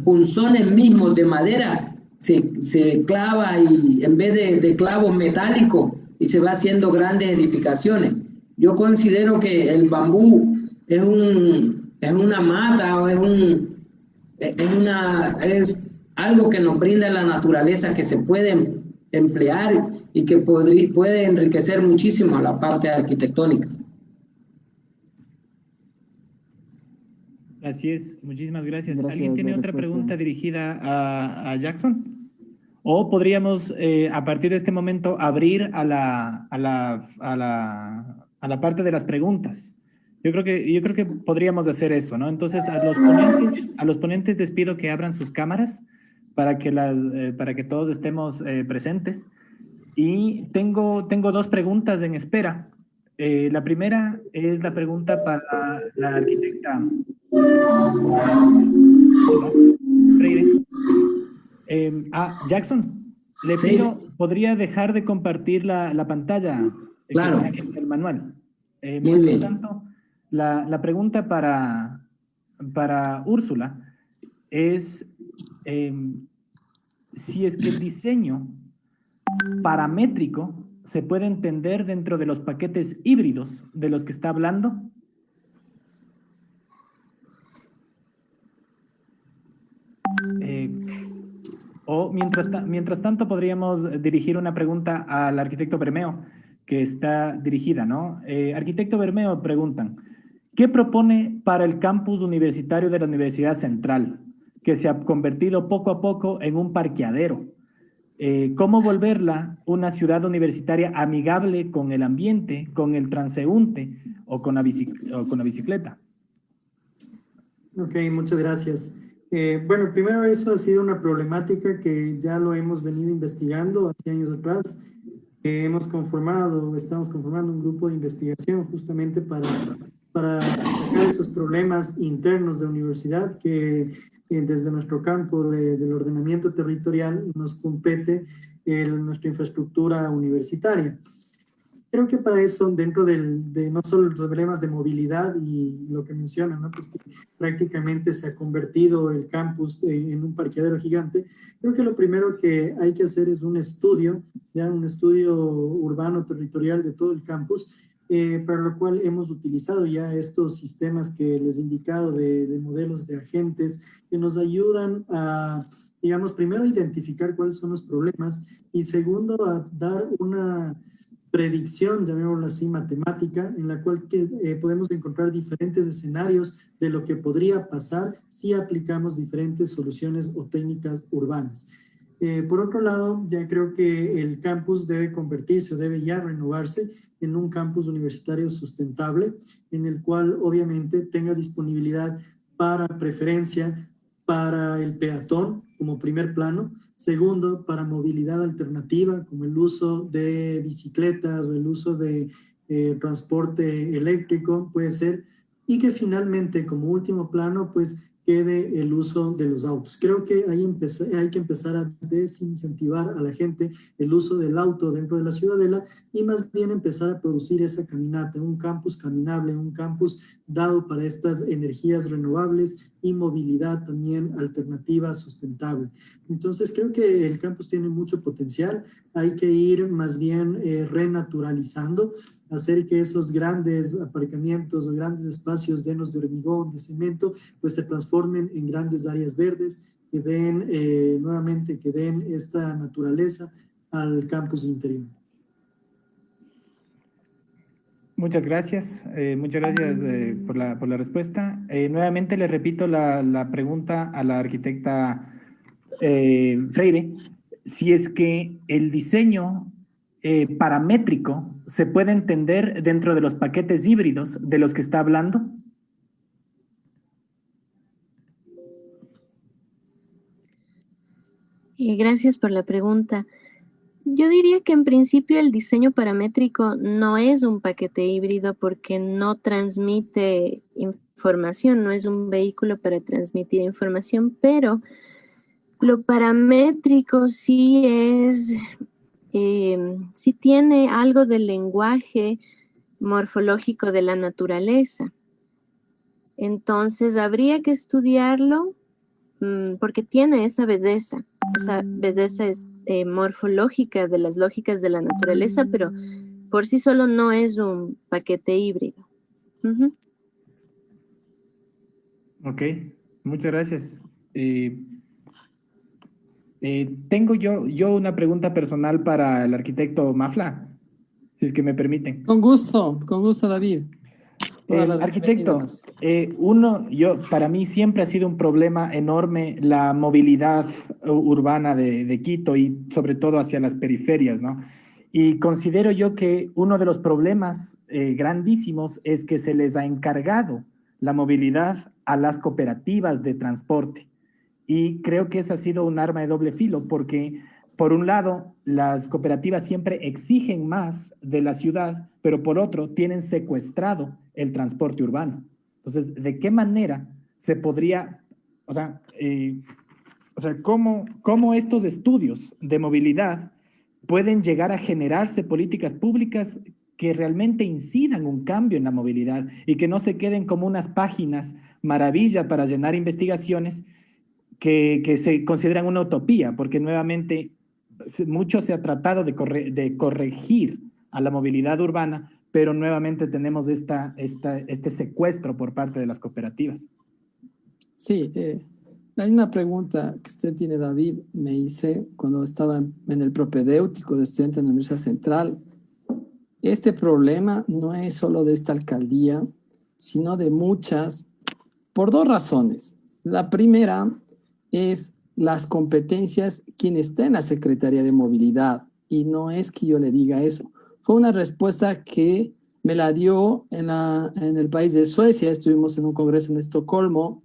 punzones mismos de madera, se clava y en vez de clavos metálicos y se va haciendo grandes edificaciones. Yo considero que el bambú es una mata, o es algo que nos brinda la naturaleza, que se puede emplear y que puede enriquecer muchísimo la parte arquitectónica. Así es, muchísimas gracias. Gracias, ¿Alguien tiene la otra respuesta. pregunta dirigida a Jackson? O podríamos, a partir de este momento, abrir a la parte de las preguntas. Yo creo que podríamos hacer eso, ¿no? Entonces, a los ponentes les pido que abran sus cámaras para que todos estemos presentes. Y tengo dos preguntas en espera. La primera es la pregunta para la arquitecta Freire. Jackson, le Sí. pido, ¿podría dejar de compartir la pantalla? Claro. Que está en el manual. Muy Mientras bien. tanto, la pregunta para Úrsula es si es que el diseño paramétrico se puede entender dentro de los paquetes híbridos de los que está hablando. O mientras tanto podríamos dirigir una pregunta al arquitecto Bermeo, que está dirigida, ¿no? Arquitecto Bermeo, preguntan, ¿qué propone para el campus universitario de la Universidad Central, que se ha convertido poco a poco en un parqueadero? ¿Cómo volverla una ciudad universitaria amigable con el ambiente, con el transeúnte o con la bicicleta? Ok, muchas gracias. Bueno, primero eso ha sido una problemática que ya lo hemos venido investigando hace años atrás. Estamos conformando un grupo de investigación justamente para atacar esos problemas internos de universidad que desde nuestro campo del ordenamiento territorial nos compete nuestra infraestructura universitaria. Creo que para eso, dentro de no solo los problemas de movilidad y lo que mencionan, ¿no? Pues que prácticamente se ha convertido el campus en un parqueadero gigante, creo que lo primero que hay que hacer es un estudio urbano territorial de todo el campus, para lo cual hemos utilizado ya estos sistemas que les he indicado de modelos de agentes que nos ayudan a, digamos, primero a identificar cuáles son los problemas y segundo a dar una predicción, llamémoslo así, matemática, en la cual podemos encontrar diferentes escenarios de lo que podría pasar si aplicamos diferentes soluciones o técnicas urbanas. Por otro lado, ya creo que el campus debe ya renovarse en un campus universitario sustentable, en el cual obviamente tenga disponibilidad para preferencia para el peatón como primer plano, segundo, para movilidad alternativa, como el uso de bicicletas o el uso de transporte eléctrico, puede ser, y que finalmente, como último plano, pues quede el uso de los autos. Creo que hay que empezar a desincentivar a la gente el uso del auto dentro de la ciudadela y más bien empezar a producir esa caminata, un campus caminable, un campus dado para estas energías renovables y movilidad también alternativa, sustentable. Entonces creo que el campus tiene mucho potencial, hay que ir más bien renaturalizando, hacer que esos grandes aparcamientos o grandes espacios llenos de hormigón, de cemento, pues se transformen en grandes áreas verdes que den esta naturaleza al campus interior. Muchas gracias por la respuesta. Nuevamente le repito la pregunta a la arquitecta Freire, si es que el diseño paramétrico se puede entender dentro de los paquetes híbridos de los que está hablando? Gracias por la pregunta. Yo diría que en principio el diseño paramétrico no es un paquete híbrido porque no transmite información, no es un vehículo para transmitir información, pero lo paramétrico sí es, sí tiene algo del lenguaje morfológico de la naturaleza. Entonces habría que estudiarlo porque tiene esa belleza es morfológica de las lógicas de la naturaleza, pero por sí solo no es un paquete híbrido. Uh-huh. Ok, muchas gracias. Tengo yo una pregunta personal para el arquitecto Mafla, si es que me permiten. Con gusto, David. Arquitecto, para mí siempre ha sido un problema enorme la movilidad urbana de Quito y sobre todo hacia las periferias, ¿no? Y considero yo que uno de los problemas grandísimos es que se les ha encargado la movilidad a las cooperativas de transporte. Y creo que esa ha sido un arma de doble filo, porque por un lado, las cooperativas siempre exigen más de la ciudad, pero por otro, tienen secuestrado el transporte urbano. Entonces, ¿de qué manera se podría, cómo estos estudios de movilidad pueden llegar a generarse políticas públicas que realmente incidan un cambio en la movilidad y que no se queden como unas páginas maravilla para llenar investigaciones que se consideran una utopía, porque nuevamente mucho se ha tratado de corregir a la movilidad urbana, pero nuevamente tenemos este secuestro por parte de las cooperativas. Sí, la misma pregunta que usted tiene, David, me hice cuando estaba en el propedéutico de estudiante en la Universidad Central. Este problema no es solo de esta alcaldía, sino de muchas, por dos razones. La primera es las competencias quien está en la Secretaría de Movilidad, y no es que yo le diga eso. Fue una respuesta que me la dio en el país de Suecia. Estuvimos en un congreso en Estocolmo.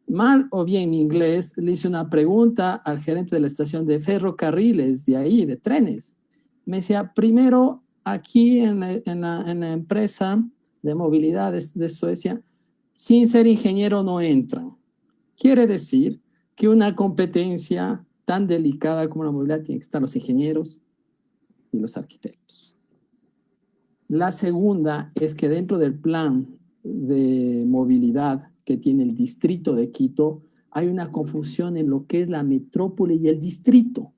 Mal o bien en inglés, le hice una pregunta al gerente de la estación de ferrocarriles de ahí, de trenes. Me decía, primero, aquí en la empresa de movilidad de Suecia, sin ser ingeniero no entran. Quiere decir que una competencia tan delicada como la movilidad tiene que estar los ingenieros y los arquitectos. La segunda es que dentro del plan de movilidad que tiene el distrito de Quito, hay una confusión en lo que es la metrópoli y el distrito.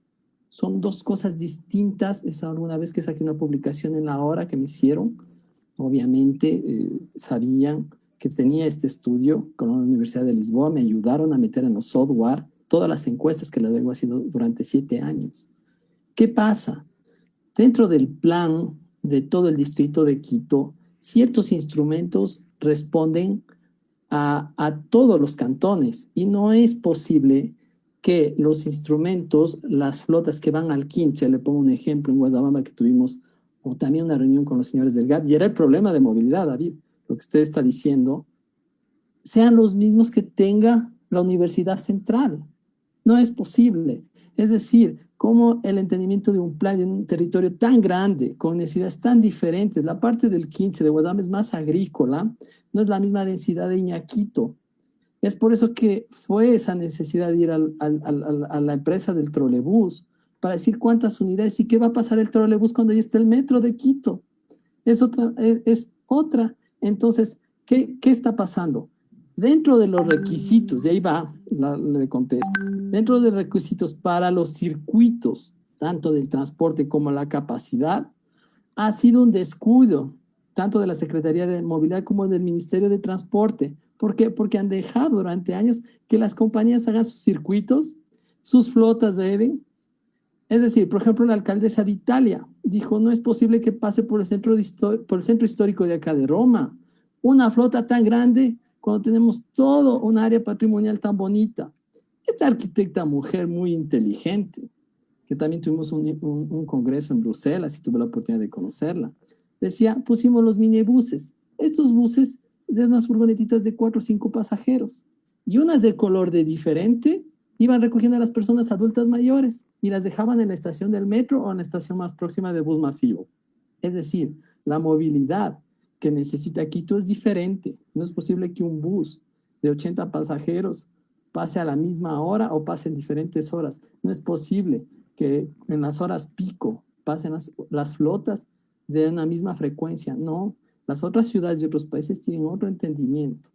Son dos cosas distintas. Esa alguna vez que saqué una publicación en La Hora que me hicieron, obviamente sabían que tenía este estudio con la Universidad de Lisboa, me ayudaron a meter en los software todas las encuestas que las vengo haciendo durante 7 años. ¿Qué pasa? Dentro del plan de todo el distrito de Quito, ciertos instrumentos responden a todos los cantones y no es posible que los instrumentos, las flotas que van al Quinche, le pongo un ejemplo en Guadalajara que tuvimos, o también una reunión con los señores del GAT, y era el problema de movilidad, David, lo que usted está diciendo, sean los mismos que tenga la Universidad Central. No es posible. Es decir, como el entendimiento de un plan en un territorio tan grande, con necesidades tan diferentes, la parte del Quinche de Guadalajara es más agrícola, no es la misma densidad de Iñaquito. Es por eso que fue esa necesidad de ir a la empresa del trolebús para decir cuántas unidades y qué va a pasar el trolebús cuando ya esté el metro de Quito. Es otra. Entonces, ¿qué está pasando? Dentro de los requisitos, y ahí va, le contesto, dentro de los requisitos para los circuitos, tanto del transporte como la capacidad, ha sido un descuido, tanto de la Secretaría de Movilidad como del Ministerio de Transporte. ¿Por qué? Porque han dejado durante años que las compañías hagan sus circuitos, sus flotas deben. Es decir, por ejemplo, la alcaldesa de Italia dijo, no es posible que pase por el centro histórico de acá de Roma, una flota tan grande cuando tenemos todo un área patrimonial tan bonita. Esta arquitecta mujer muy inteligente, que también tuvimos un congreso en Bruselas y tuve la oportunidad de conocerla. Decía, pusimos los minibuses. Estos buses de unas furgonetitas de 4 o 5 pasajeros y unas de color de diferente iban recogiendo a las personas adultas mayores y las dejaban en la estación del metro o en la estación más próxima de bus masivo. Es decir, la movilidad que necesita Quito es diferente. No es posible que un bus de 80 pasajeros pase a la misma hora o pase en diferentes horas. No es posible que en las horas pico pasen las flotas de una misma frecuencia. No, las otras ciudades y otros países tienen otro entendimiento.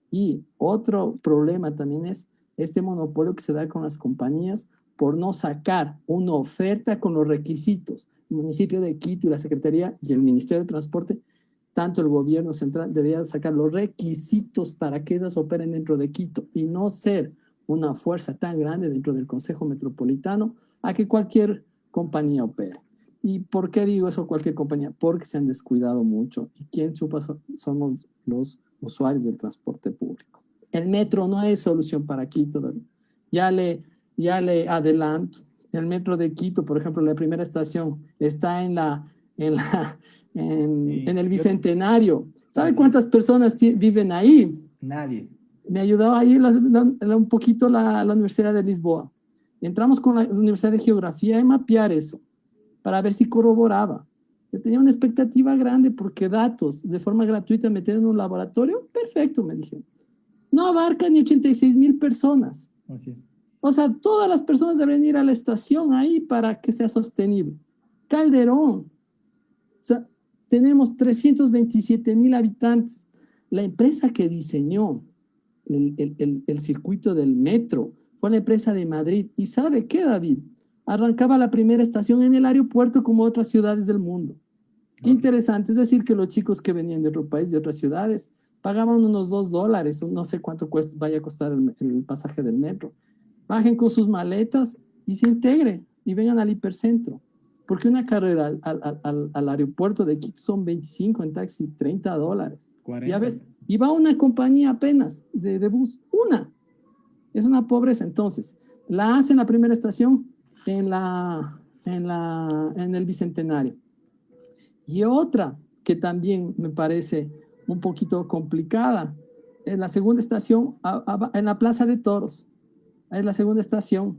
Y otro problema también es este monopolio que se da con las compañías por no sacar una oferta con los requisitos. El municipio de Quito y la Secretaría y el Ministerio de Transporte, tanto el gobierno central, debería sacar los requisitos para que ellas operen dentro de Quito y no ser una fuerza tan grande dentro del Consejo Metropolitano a que cualquier compañía opere. ¿Y por qué digo eso cualquier compañía? Porque se han descuidado mucho. ¿Y quién chupa? Somos los usuarios del transporte público. El metro no es solución para Quito. Ya le adelanto. El metro de Quito, por ejemplo, la primera estación está en el Bicentenario. ¿Sabe cuántas personas viven ahí? Nadie. Me ayudó ahí un poquito la Universidad de Lisboa. Entramos con la Universidad de Geografía a mapear eso para ver si corroboraba. Yo tenía una expectativa grande porque datos de forma gratuita meter en un laboratorio, perfecto, me dijeron. No abarca ni 86,000 personas. Okay. O sea, todas las personas deberían ir a la estación ahí para que sea sostenible. Calderón, o sea, tenemos 327,000 habitantes. La empresa que diseñó el circuito del metro fue la empresa de Madrid. ¿Y sabe qué, David? Arrancaba la primera estación en el aeropuerto como otras ciudades del mundo. Qué interesante. Es decir, que los chicos que venían de otro país, de otras ciudades, pagaban unos $2, no sé cuánto vaya a costar el pasaje del metro. Bajen con sus maletas y se integren y vengan al hipercentro. Porque una carrera al aeropuerto de Quito son 25, en taxi $30. 40. Ya ves, y va una compañía apenas de bus, una. Es una pobreza. Entonces, la hacen la primera estación en el Bicentenario. Y otra que también me parece un poquito complicada, es la segunda estación en la Plaza de Toros. Es la segunda estación.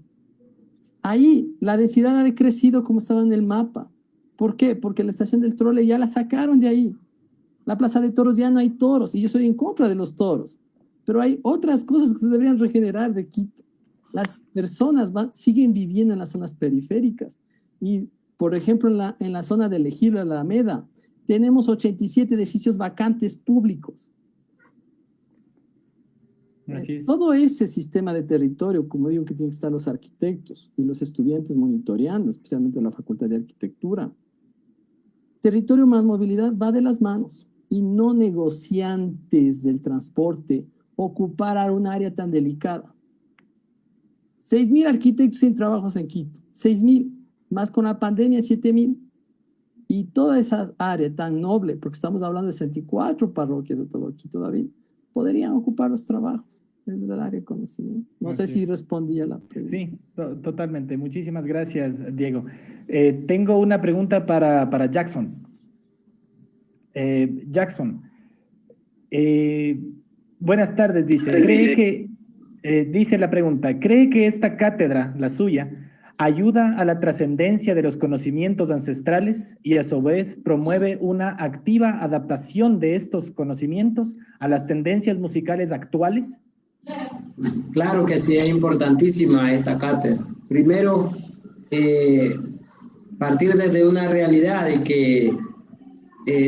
Ahí la densidad ha decrecido como estaba en el mapa. ¿Por qué? Porque la estación del trole ya la sacaron de ahí. La Plaza de Toros ya no hay toros y yo soy en contra de los toros. Pero hay otras cosas que se deberían regenerar de Quito. Las personas siguen viviendo en las zonas periféricas. Y, por ejemplo, en la zona de Elegir, la Alameda, tenemos 87 edificios vacantes públicos. Todo ese sistema de territorio, como digo, que tienen que estar los arquitectos y los estudiantes monitoreando, especialmente la Facultad de Arquitectura. Territorio más movilidad va de las manos y no negociantes del transporte ocupar un área tan delicada. 6,000 arquitectos sin trabajos en Quito, 6,000, más con la pandemia 7,000. Y toda esa área tan noble, porque estamos hablando de 64 parroquias de todo Quito, David, podrían ocupar los trabajos del área de conocimiento. No sé si respondí a la pregunta. Sí, totalmente. Muchísimas gracias, Diego. Tengo una pregunta para Jackson. Jackson, buenas tardes, dice. Dice la pregunta, ¿cree que esta cátedra, la suya, ayuda a la trascendencia de los conocimientos ancestrales y a su vez promueve una activa adaptación de estos conocimientos a las tendencias musicales actuales? Claro que sí, es importantísima esta cátedra. Primero, partir desde una realidad de que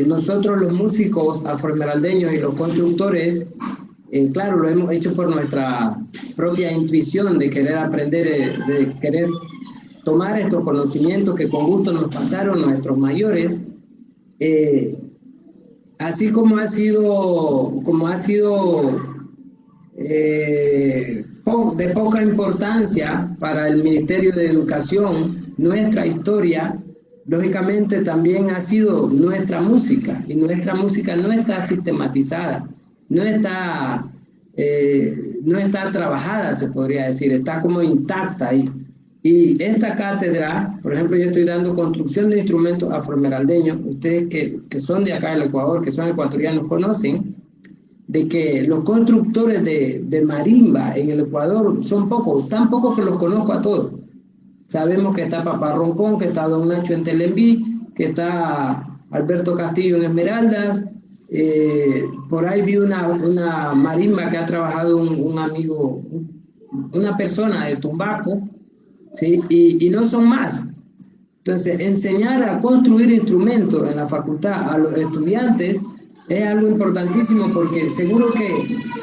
nosotros los músicos afroesmeraldeños y los constructores, claro, lo hemos hecho por nuestra propia intuición de querer aprender, de querer tomar estos conocimientos que con gusto nos pasaron nuestros mayores, así como ha sido de poca importancia para el Ministerio de Educación nuestra historia, lógicamente también ha sido nuestra música, y nuestra música no está sistematizada, no está trabajada, se podría decir, está como intacta ahí. Y esta cátedra, por ejemplo, yo estoy dando construcción de instrumentos afroesmeraldeños. Ustedes que son de acá del Ecuador, que son ecuatorianos, conocen de que los constructores de marimba en el Ecuador son pocos, tan pocos que los conozco a todos. Sabemos que está Papá Roncón, que está Don Nacho en Telembí, que está Alberto Castillo en Esmeraldas. Por ahí vi una marimba que ha trabajado un amigo, una persona de Tumbaco, ¿sí? Y no son más. Entonces, enseñar a construir instrumentos en la facultad a los estudiantes es algo importantísimo, porque seguro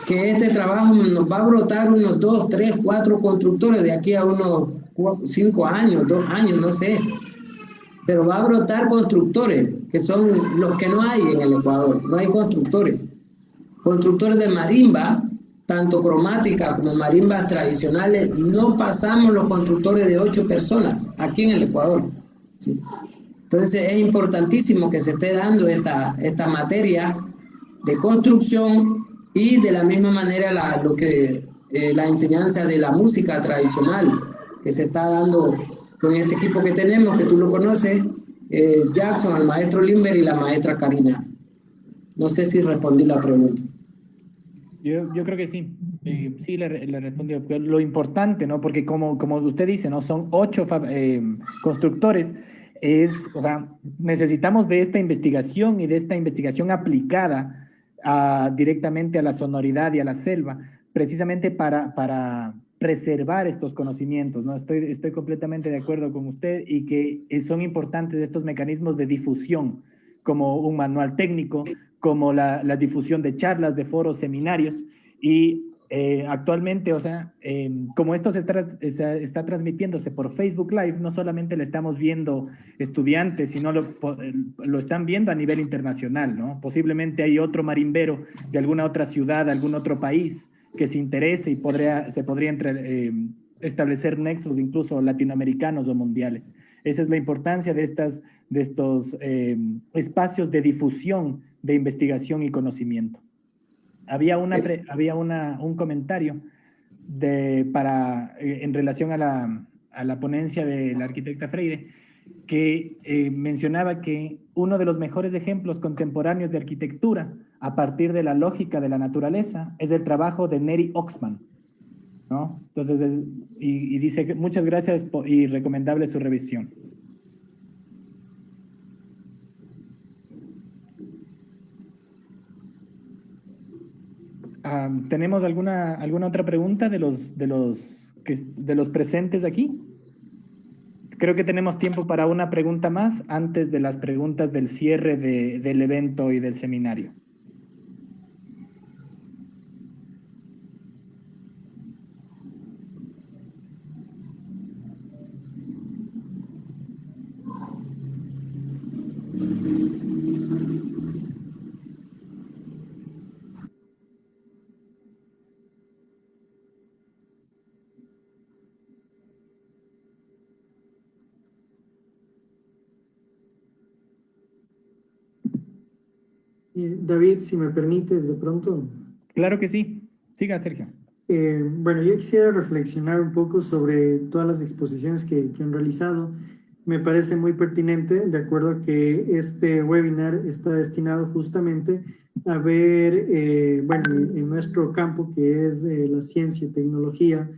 que este trabajo nos va a brotar unos 2, 3, 4 constructores de aquí a unos 5 años, 2 años, no sé. Pero va a brotar constructores, que son los que no hay en el Ecuador. No hay constructores. Constructores de marimba, tanto cromática como marimbas tradicionales, no pasamos los constructores de 8 personas aquí en el Ecuador. ¿Sí? Entonces es importantísimo que se esté dando esta materia de construcción, y de la misma manera la enseñanza de la música tradicional que se está dando con este equipo que tenemos, que tú lo conoces, Jackson, el maestro Limber y la maestra Karina. No sé si respondí la pregunta. Yo creo que sí. Sí, le respondió. Lo importante, ¿no? Porque como usted dice, ¿no? Son 8 constructores. O sea, necesitamos de esta investigación y de esta investigación aplicada directamente a la sonoridad y a la selva, precisamente para preservar estos conocimientos, ¿no? Estoy completamente de acuerdo con usted, y que son importantes estos mecanismos de difusión, como un manual técnico, como la difusión de charlas, de foros, seminarios, y actualmente, o sea, como esto está transmitiéndose por Facebook Live, no solamente lo estamos viendo estudiantes, sino lo están viendo a nivel internacional, ¿no? Posiblemente hay otro marimbero de alguna otra ciudad, algún otro país que se interese, y se podría establecer nexos incluso latinoamericanos o mundiales. Esa es la importancia de estos espacios de difusión de investigación y conocimiento. Había un comentario en relación a la ponencia de la arquitecta Freire, que mencionaba que uno de los mejores ejemplos contemporáneos de arquitectura a partir de la lógica de la naturaleza es el trabajo de Neri Oxman, ¿no? Entonces, y dice que muchas gracias y recomendable su revisión. ¿Tenemos alguna otra pregunta de los presentes aquí? Creo que tenemos tiempo para una pregunta más antes de las preguntas del cierre del evento y del seminario. David, si me permites, de pronto. Claro que sí. Siga, Sergio. Bueno, yo quisiera reflexionar un poco sobre todas las exposiciones que han realizado. Me parece muy pertinente, de acuerdo a que este webinar está destinado justamente a ver, bueno, en nuestro campo, que es la ciencia y tecnología,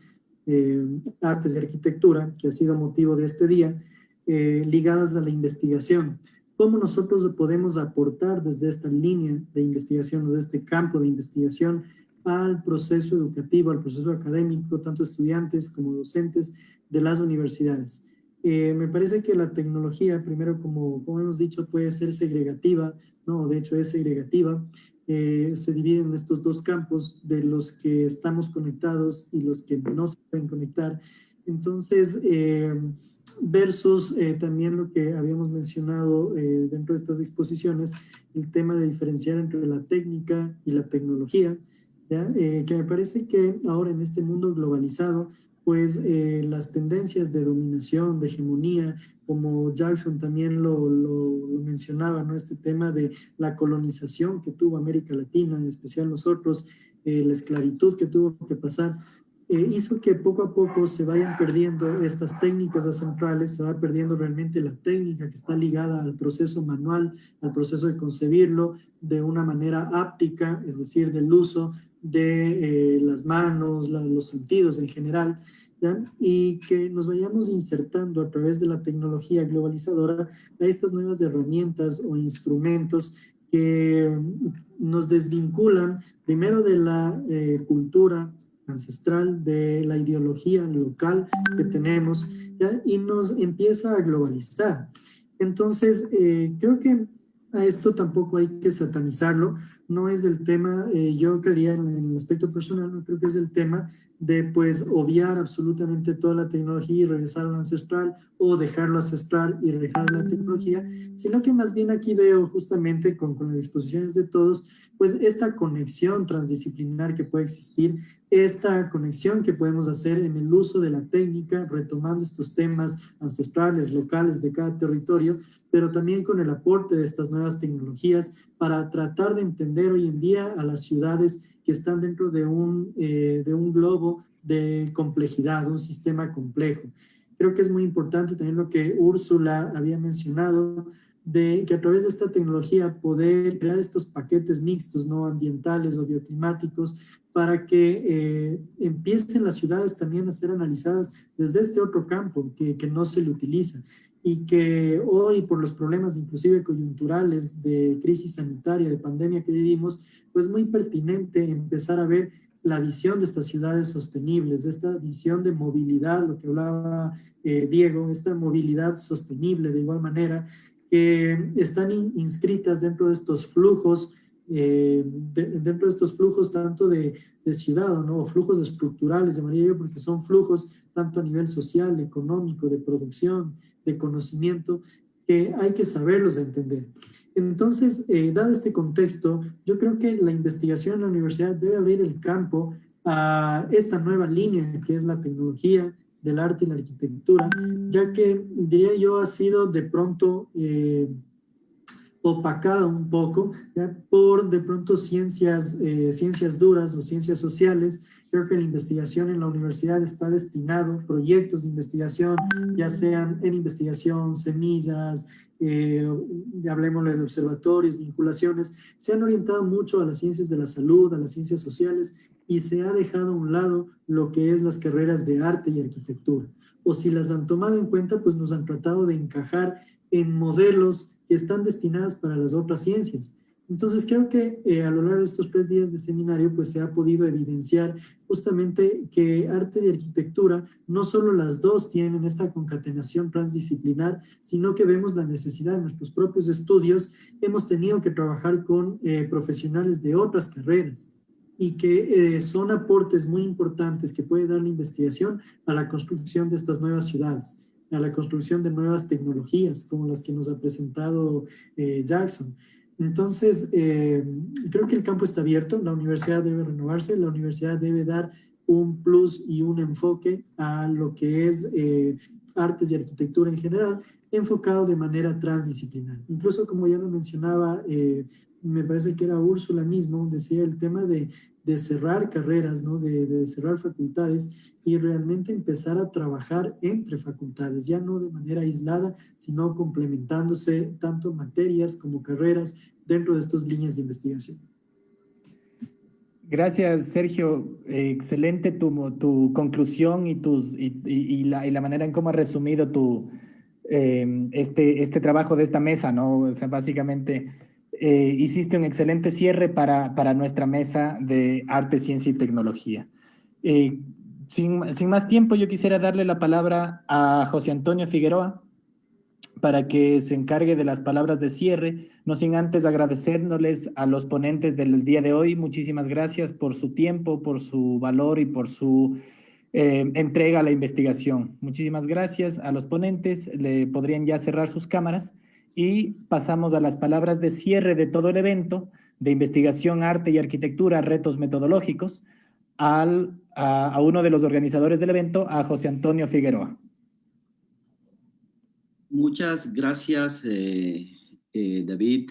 artes y arquitectura, que ha sido motivo de este día, ligadas a la investigación. ¿Cómo nosotros podemos aportar desde esta línea de investigación, desde este campo de investigación, al proceso educativo, al proceso académico, tanto estudiantes como docentes de las universidades? Me parece que la tecnología, primero, como hemos dicho, puede ser segregativa, ¿no? De hecho, es segregativa. Se dividen en estos dos campos, de los que estamos conectados y los que no se pueden conectar. Entonces, versus también lo que habíamos mencionado dentro de estas exposiciones, el tema de diferenciar entre la técnica y la tecnología, ¿ya? Que me parece que ahora en este mundo globalizado, pues las tendencias de dominación, de hegemonía, como Jackson también lo mencionaba, ¿no? Este tema de la colonización que tuvo América Latina, en especial nosotros, la esclavitud que tuvo que pasar, hizo que poco a poco se vayan perdiendo estas técnicas ancestrales, se va perdiendo realmente la técnica que está ligada al proceso manual, al proceso de concebirlo de una manera áptica, es decir, del uso de las manos, los sentidos en general, ¿ya? Y que nos vayamos insertando a través de la tecnología globalizadora a estas nuevas herramientas o instrumentos que nos desvinculan primero de la cultura ancestral, de la ideología local que tenemos, ¿ya? Y nos empieza a globalizar. Entonces, creo que a esto tampoco hay que satanizarlo, no es el tema, yo creería en el aspecto personal, no creo que es el tema de pues obviar absolutamente toda la tecnología y regresar a lo ancestral o dejarlo ancestral y dejar la tecnología, sino que más bien aquí veo justamente con las disposiciones de todos, pues esta conexión transdisciplinar que puede existir, esta conexión que podemos hacer en el uso de la técnica, retomando estos temas ancestrales, locales de cada territorio, pero también con el aporte de estas nuevas tecnologías para tratar de entender hoy en día a las ciudades que están dentro de un globo de complejidad, un sistema complejo. Creo que es muy importante también lo que Úrsula había mencionado, de que a través de esta tecnología poder crear estos paquetes mixtos, no ambientales o bioclimáticos, para que empiecen las ciudades también a ser analizadas desde este otro campo que no se le utiliza y que hoy por los problemas inclusive coyunturales de crisis sanitaria, de pandemia que vivimos, pues muy pertinente empezar a ver la visión de estas ciudades sostenibles, de esta visión de movilidad, lo que hablaba Diego, esta movilidad sostenible de igual manera, que están inscritas dentro de estos flujos, dentro de estos flujos tanto de ciudad, ¿no? O flujos estructurales, llamaría yo, porque son flujos tanto a nivel social, económico, de producción, de conocimiento, que hay que saberlos entender. Entonces, dado este contexto, yo creo que la investigación en la universidad debe abrir el campo a esta nueva línea que es la tecnología del arte y la arquitectura, ya que, diría yo, ha sido de pronto opacada un poco, ¿ya? Por de pronto ciencias duras o ciencias sociales. Creo que la investigación en la universidad está destinado, proyectos de investigación, ya sean en investigación, semillas, hablemosle de observatorios, vinculaciones, se han orientado mucho a las ciencias de la salud, a las ciencias sociales, y se ha dejado a un lado lo que es las carreras de arte y arquitectura. O si las han tomado en cuenta, pues nos han tratado de encajar en modelos que están destinados para las otras ciencias. Entonces creo que a lo largo de estos 3 días de seminario pues se ha podido evidenciar justamente que arte y arquitectura no solo las dos tienen esta concatenación transdisciplinar, sino que vemos la necesidad de nuestros propios estudios, hemos tenido que trabajar con profesionales de otras carreras y que son aportes muy importantes que puede dar la investigación a la construcción de estas nuevas ciudades, a la construcción de nuevas tecnologías como las que nos ha presentado Jackson. Entonces, creo que el campo está abierto, la universidad debe renovarse, la universidad debe dar un plus y un enfoque a lo que es artes y arquitectura en general, enfocado de manera transdisciplinar. Incluso, como ya lo mencionaba, me parece que era Úrsula mismo, decía el tema de cerrar carreras, ¿no? de cerrar facultades y realmente empezar a trabajar entre facultades, ya no de manera aislada, sino complementándose tanto materias como carreras dentro de estas líneas de investigación. Gracias, Sergio. Excelente tu conclusión y la manera en cómo has resumido este trabajo de esta mesa, ¿no? O sea, básicamente hiciste un excelente cierre para nuestra mesa de arte, ciencia y tecnología. Sin más tiempo, yo quisiera darle la palabra a José Antonio Figueroa para que se encargue de las palabras de cierre, no sin antes agradeciéndoles a los ponentes del día de hoy. Muchísimas gracias por su tiempo, por su valor y por su entrega a la investigación. Muchísimas gracias a los ponentes. Le podrían ya cerrar sus cámaras y pasamos a las palabras de cierre de todo el evento de investigación, arte y arquitectura, retos metodológicos, a uno de los organizadores del evento, a José Antonio Figueroa. Muchas gracias, David.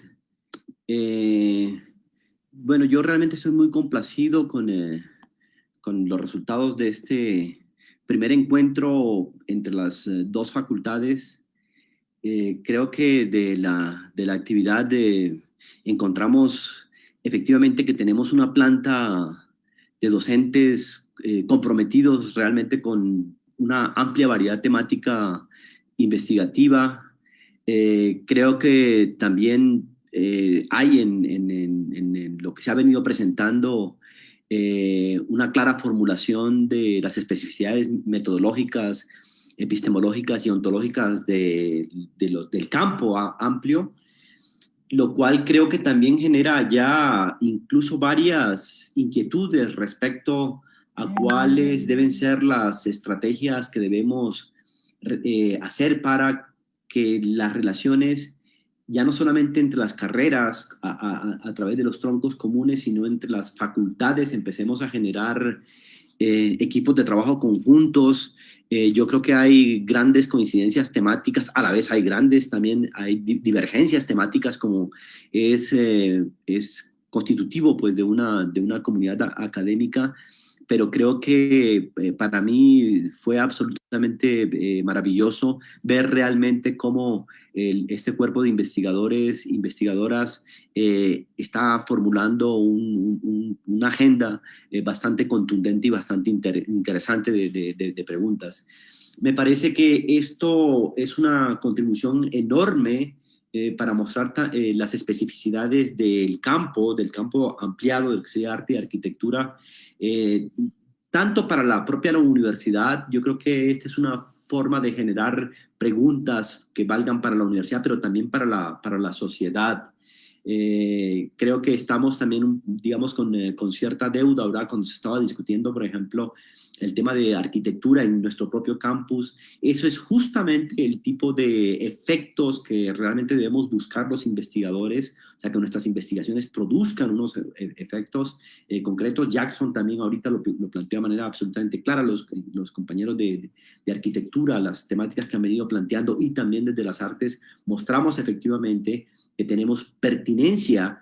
Bueno, yo realmente estoy muy complacido con con los resultados de este primer encuentro entre las dos facultades. Creo que de la actividad encontramos efectivamente que tenemos una planta de docentes comprometidos realmente con una amplia variedad temática investigativa. Creo que también hay en lo que se ha venido presentando una clara formulación de las especificidades metodológicas, epistemológicas y ontológicas del campo amplio, lo cual creo que también genera ya incluso varias inquietudes respecto a cuáles deben ser las estrategias que debemos hacer para que las relaciones, ya no solamente entre las carreras a través de los troncos comunes, sino entre las facultades, empecemos a generar equipos de trabajo conjuntos. Yo creo que hay grandes coincidencias temáticas, a la vez hay hay divergencias temáticas, como es constitutivo pues, de una comunidad académica, pero creo que para mí fue absolutamente maravilloso ver realmente cómo este cuerpo de investigadores, investigadoras, está formulando una agenda bastante contundente y bastante interesante de preguntas. Me parece que esto es una contribución enorme para mostrar las especificidades del campo ampliado, del que sería arte y arquitectura, tanto para la propia universidad. Yo creo que esta es una forma de generar preguntas que valgan para la universidad, pero también para la sociedad. Creo que estamos también, digamos, con cierta deuda, ahora cuando se estaba discutiendo, por ejemplo, el tema de arquitectura en nuestro propio campus. Eso es justamente el tipo de efectos que realmente debemos buscar los investigadores, o sea, que nuestras investigaciones produzcan unos efectos concretos. Jackson también ahorita lo planteó de manera absolutamente clara, los compañeros de arquitectura, las temáticas que han venido planteando, y también desde las artes mostramos efectivamente que tenemos pertinencia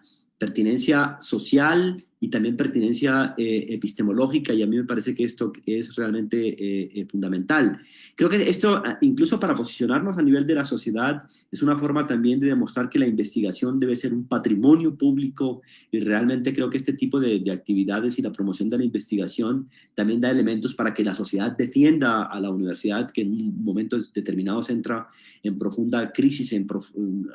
social y también pertinencia epistemológica, y a mí me parece que esto es realmente fundamental. Creo que esto, incluso para posicionarnos a nivel de la sociedad, es una forma también de demostrar que la investigación debe ser un patrimonio público, y realmente creo que este tipo de actividades y la promoción de la investigación también da elementos para que la sociedad defienda a la universidad, que en momentos determinados entra en profunda crisis, en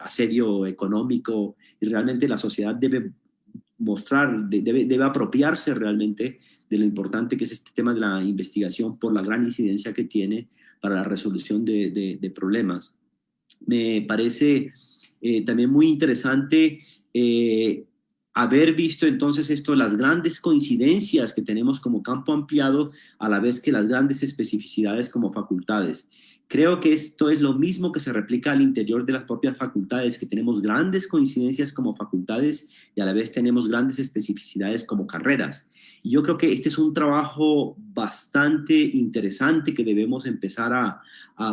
asedio económico, y realmente la sociedad debe mostrar, debe apropiarse realmente de lo importante que es este tema de la investigación por la gran incidencia que tiene para la resolución de problemas. Me parece también muy interesante haber visto entonces las grandes coincidencias que tenemos como campo ampliado, a la vez que las grandes especificidades como facultades. Creo que esto es lo mismo que se replica al interior de las propias facultades, que tenemos grandes coincidencias como facultades y a la vez tenemos grandes especificidades como carreras. Y yo creo que este es un trabajo bastante interesante que debemos empezar a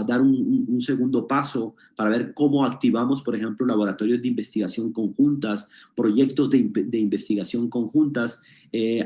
dar un segundo paso para ver cómo activamos, por ejemplo, laboratorios de investigación conjuntas, proyectos de investigación conjuntas,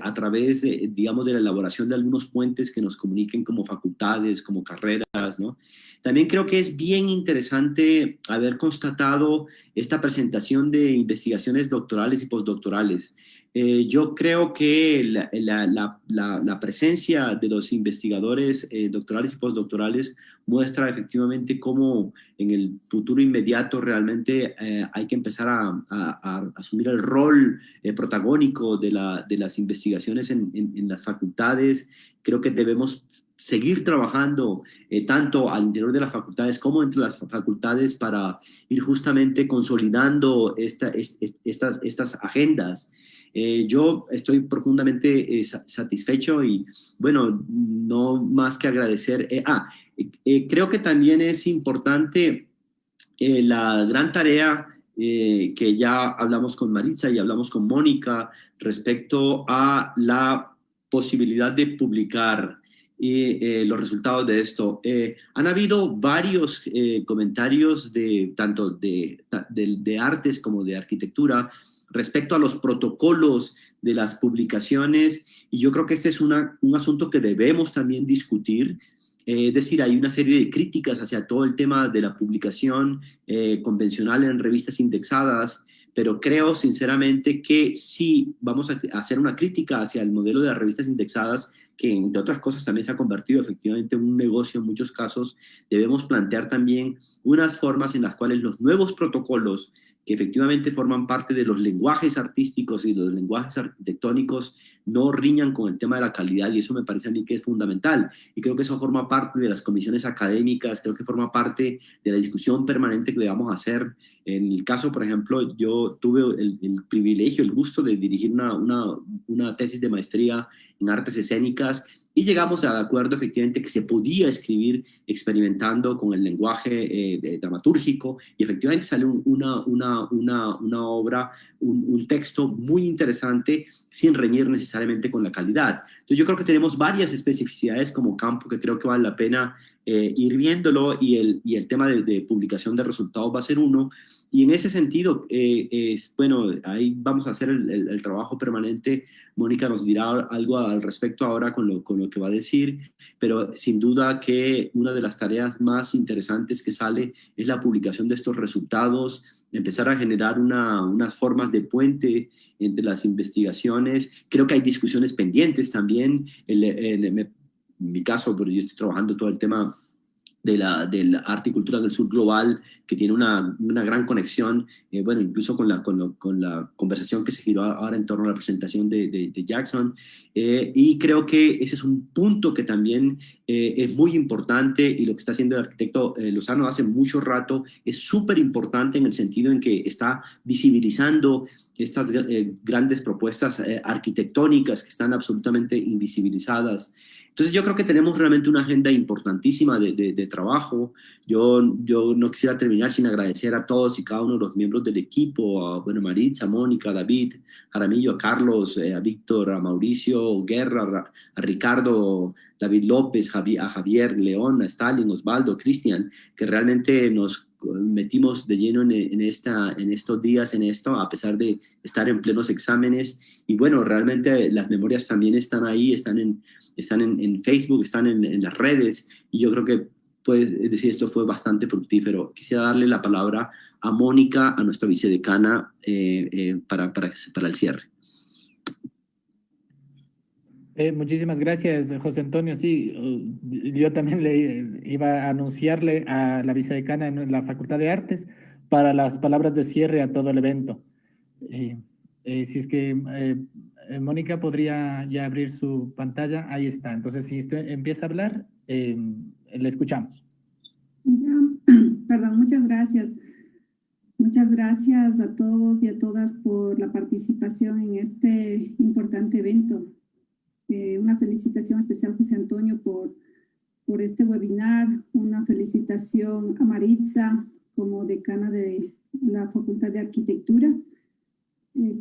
a través, digamos, de la elaboración de algunos puentes que nos comuniquen como facultades, como carreras, ¿no? También creo que es bien interesante haber constatado esta presentación de investigaciones doctorales y postdoctorales. Yo creo que la presencia de los investigadores doctorales y postdoctorales muestra efectivamente cómo en el futuro inmediato realmente hay que empezar a asumir el rol protagónico de las investigaciones en las facultades. Creo que debemos seguir trabajando tanto al interior de las facultades como entre las facultades para ir justamente consolidando estas agendas. Yo estoy profundamente satisfecho y, bueno, no más que agradecer. Creo que también es importante la gran tarea que ya hablamos con Maritza y hablamos con Mónica respecto a la posibilidad de publicar los resultados de esto. Han habido varios comentarios tanto de artes como de arquitectura respecto a los protocolos de las publicaciones, y yo creo que este es un asunto que debemos también discutir. Es decir, hay una serie de críticas hacia todo el tema de la publicación convencional en revistas indexadas, pero creo sinceramente que sí vamos a hacer una crítica hacia el modelo de las revistas indexadas, que entre otras cosas también se ha convertido efectivamente en un negocio en muchos casos. Debemos plantear también unas formas en las cuales los nuevos protocolos, que efectivamente forman parte de los lenguajes artísticos y los lenguajes arquitectónicos, no riñan con el tema de la calidad, y eso me parece a mí que es fundamental, y creo que eso forma parte de las comisiones académicas, creo que forma parte de la discusión permanente que debamos hacer. En el caso, por ejemplo, yo tuve el privilegio, el gusto de dirigir una tesis de maestría en artes escénicas, y llegamos al acuerdo efectivamente que se podía escribir experimentando con el lenguaje dramatúrgico, y efectivamente salió una obra, un texto muy interesante, sin reñir necesariamente con la calidad. Entonces yo creo que tenemos varias especificidades como campo que creo que vale la pena ir viéndolo, y el tema de publicación de resultados va a ser uno, y en ese sentido, bueno, ahí vamos a hacer el trabajo permanente. Mónica nos dirá algo al respecto ahora con lo que va a decir, pero sin duda que una de las tareas más interesantes que sale es la publicación de estos resultados, empezar a generar unas formas de puente entre las investigaciones. Creo que hay discusiones pendientes también. En mi caso, porque yo estoy trabajando todo el tema de la arte y cultura del sur global, que tiene una gran conexión, bueno, incluso con la conversación que se giró ahora en torno a la presentación de Jackson, y creo que ese es un punto que también es muy importante, y lo que está haciendo el arquitecto Lozano hace mucho rato es súper importante, en el sentido en que está visibilizando estas grandes propuestas arquitectónicas que están absolutamente invisibilizadas. Entonces yo creo que tenemos realmente una agenda importantísima de trabajo. Yo no quisiera terminar sin agradecer a todos y cada uno de los miembros del equipo, a Maritza, a Mónica, a David, a Jaramillo, a Carlos, a Víctor, a Mauricio Guerra, a Ricardo, David López, a Javier León, a Stalin, Osvaldo, Cristian, que realmente nos metimos de lleno en estos días en esto, a pesar de estar en plenos exámenes. Y bueno, realmente las memorias también están ahí, están en Facebook, están en las redes, y yo creo que, pues, es decir, esto fue bastante fructífero. Quisiera darle la palabra a Mónica, a nuestra vicedecana, para el cierre. Muchísimas gracias, José Antonio. Sí, yo también le iba a anunciarle a la vicedecana en la Facultad de Artes para las palabras de cierre a todo el evento. Si es que Mónica podría ya abrir su pantalla, ahí está. Entonces, si usted empieza a hablar, le escuchamos. Perdón, muchas gracias. Muchas gracias a todos y a todas por la participación en este importante evento. Una felicitación especial a José Antonio por este webinar, una felicitación a Maritza como decana de la Facultad de Arquitectura.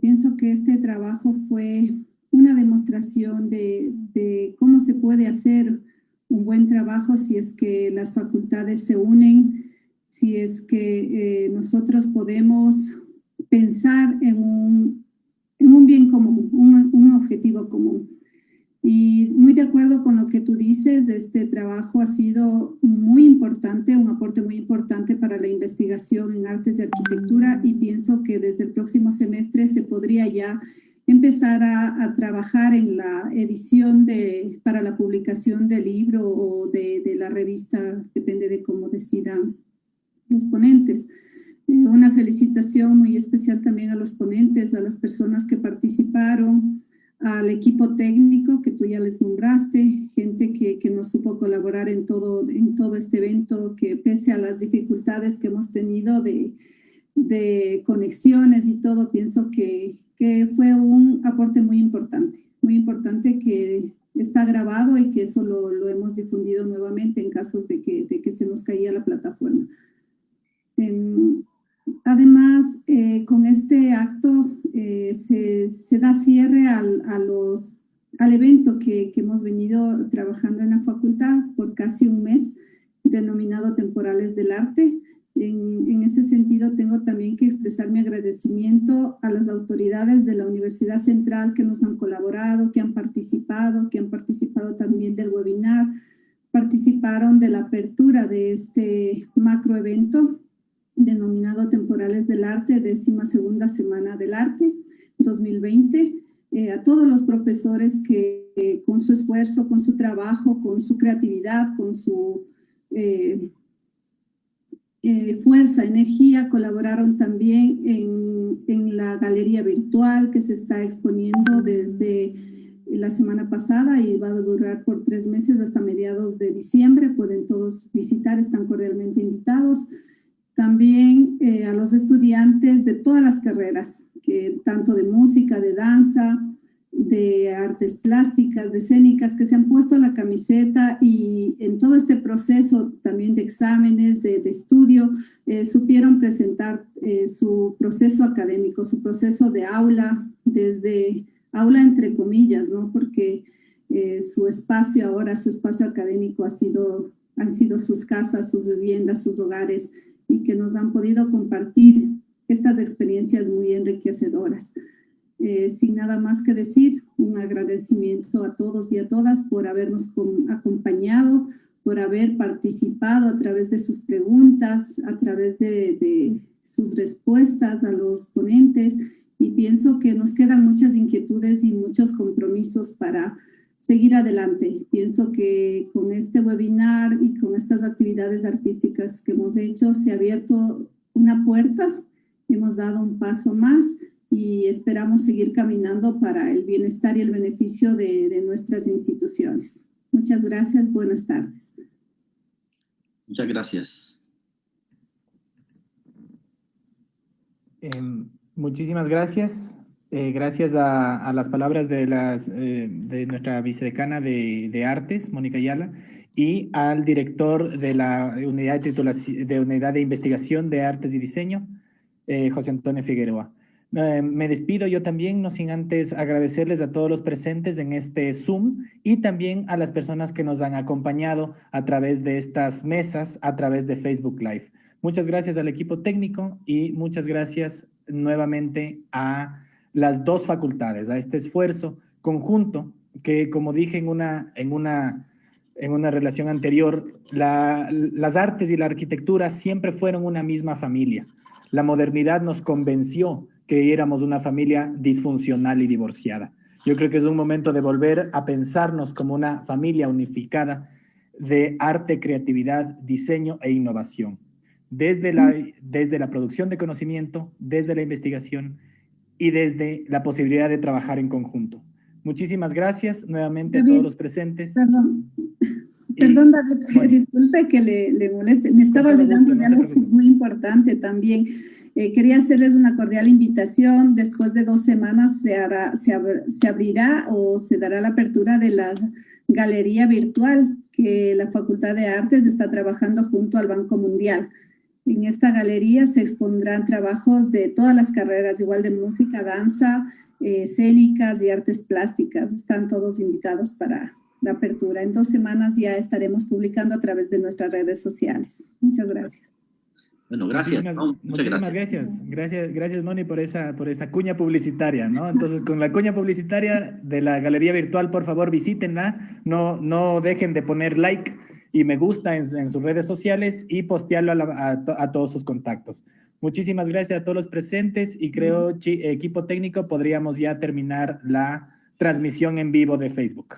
Pienso que este trabajo fue una demostración de cómo se puede hacer un buen trabajo si es que las facultades se unen, si es que nosotros podemos pensar en un bien común, un objetivo común. Y muy de acuerdo con lo que tú dices, este trabajo ha sido muy importante, un aporte muy importante para la investigación en artes de arquitectura, y pienso que desde el próximo semestre se podría ya empezar a trabajar en la edición para la publicación del libro o de la revista, depende de cómo decidan los ponentes. Una felicitación muy especial también a los ponentes, a las personas que participaron, al equipo técnico que tú ya les nombraste, gente que nos supo colaborar en todo este evento, que pese a las dificultades que hemos tenido de conexiones y todo, pienso que fue un aporte muy importante que está grabado, y que eso lo hemos difundido nuevamente en casos de que se nos caía la plataforma. Además, con este acto se da cierre al evento que hemos venido trabajando en la facultad por casi un mes, denominado Temporales del Arte. En ese sentido, tengo también que expresar mi agradecimiento a las autoridades de la Universidad Central que nos han colaborado, que han participado también del webinar, participaron de la apertura de este macroevento denominado Temporales del Arte, 12ª Semana del Arte 2020. A todos los profesores que con su esfuerzo, con su trabajo, con su creatividad, con su fuerza, energía, colaboraron también en la galería virtual que se está exponiendo desde la semana pasada y va a durar por 3 meses hasta mediados de diciembre. Pueden todos visitar, están cordialmente invitados. También a los estudiantes de todas las carreras, tanto de música, de danza, de artes plásticas, de escénicas, que se han puesto la camiseta y en todo este proceso también de exámenes, de estudio, supieron presentar su proceso académico, su proceso de aula, desde aula entre comillas, ¿no? Porque su espacio ahora, su espacio académico han sido sus casas, sus viviendas, sus hogares, y que nos han podido compartir estas experiencias muy enriquecedoras. Sin nada más que decir, un agradecimiento a todos y a todas por habernos acompañado, por haber participado a través de sus preguntas, a través de sus respuestas a los ponentes, y pienso que nos quedan muchas inquietudes y muchos compromisos para seguir adelante. Pienso que con este webinar y con estas actividades artísticas que hemos hecho se ha abierto una puerta, hemos dado un paso más y esperamos seguir caminando para el bienestar y el beneficio de nuestras instituciones. Muchas gracias, buenas tardes. Muchas gracias. Muchísimas gracias. Gracias a las palabras de nuestra vicedecana de Artes, Mónica Ayala, y al director de la unidad de investigación de Artes y Diseño, José Antonio Figueroa. Me despido yo también, no sin antes agradecerles a todos los presentes en este Zoom y también a las personas que nos han acompañado a través de estas mesas, a través de Facebook Live. Muchas gracias al equipo técnico y muchas gracias nuevamente a las dos facultades, a este esfuerzo conjunto que, como dije en una relación anterior, las artes y la arquitectura siempre fueron una misma familia. La modernidad nos convenció que éramos una familia disfuncional y divorciada. Yo creo que es un momento de volver a pensarnos como una familia unificada de arte, creatividad, diseño e innovación. Desde la producción de conocimiento, desde la investigación y desde la posibilidad de trabajar en conjunto. Muchísimas gracias nuevamente a todos los presentes. Perdón, David, bueno, disculpe que le moleste. Me estaba olvidando de algo que es muy importante también. Quería hacerles una cordial invitación. Después de 2 semanas se abrirá o se dará la apertura de la galería virtual que la Facultad de Artes está trabajando junto al Banco Mundial. En esta galería se expondrán trabajos de todas las carreras, igual de música, danza, escénicas y artes plásticas. Están todos invitados para la apertura. En 2 semanas ya estaremos publicando a través de nuestras redes sociales. Muchas gracias. Bueno, gracias. Muchísimas gracias. Gracias, Moni, por esa cuña publicitaria, ¿no? Entonces, con la cuña publicitaria de la galería virtual, por favor, visítenla. No dejen de poner like y me gusta en sus redes sociales y postearlo a todos sus contactos. Muchísimas gracias a todos los presentes y creo, equipo técnico, podríamos ya terminar la transmisión en vivo de Facebook.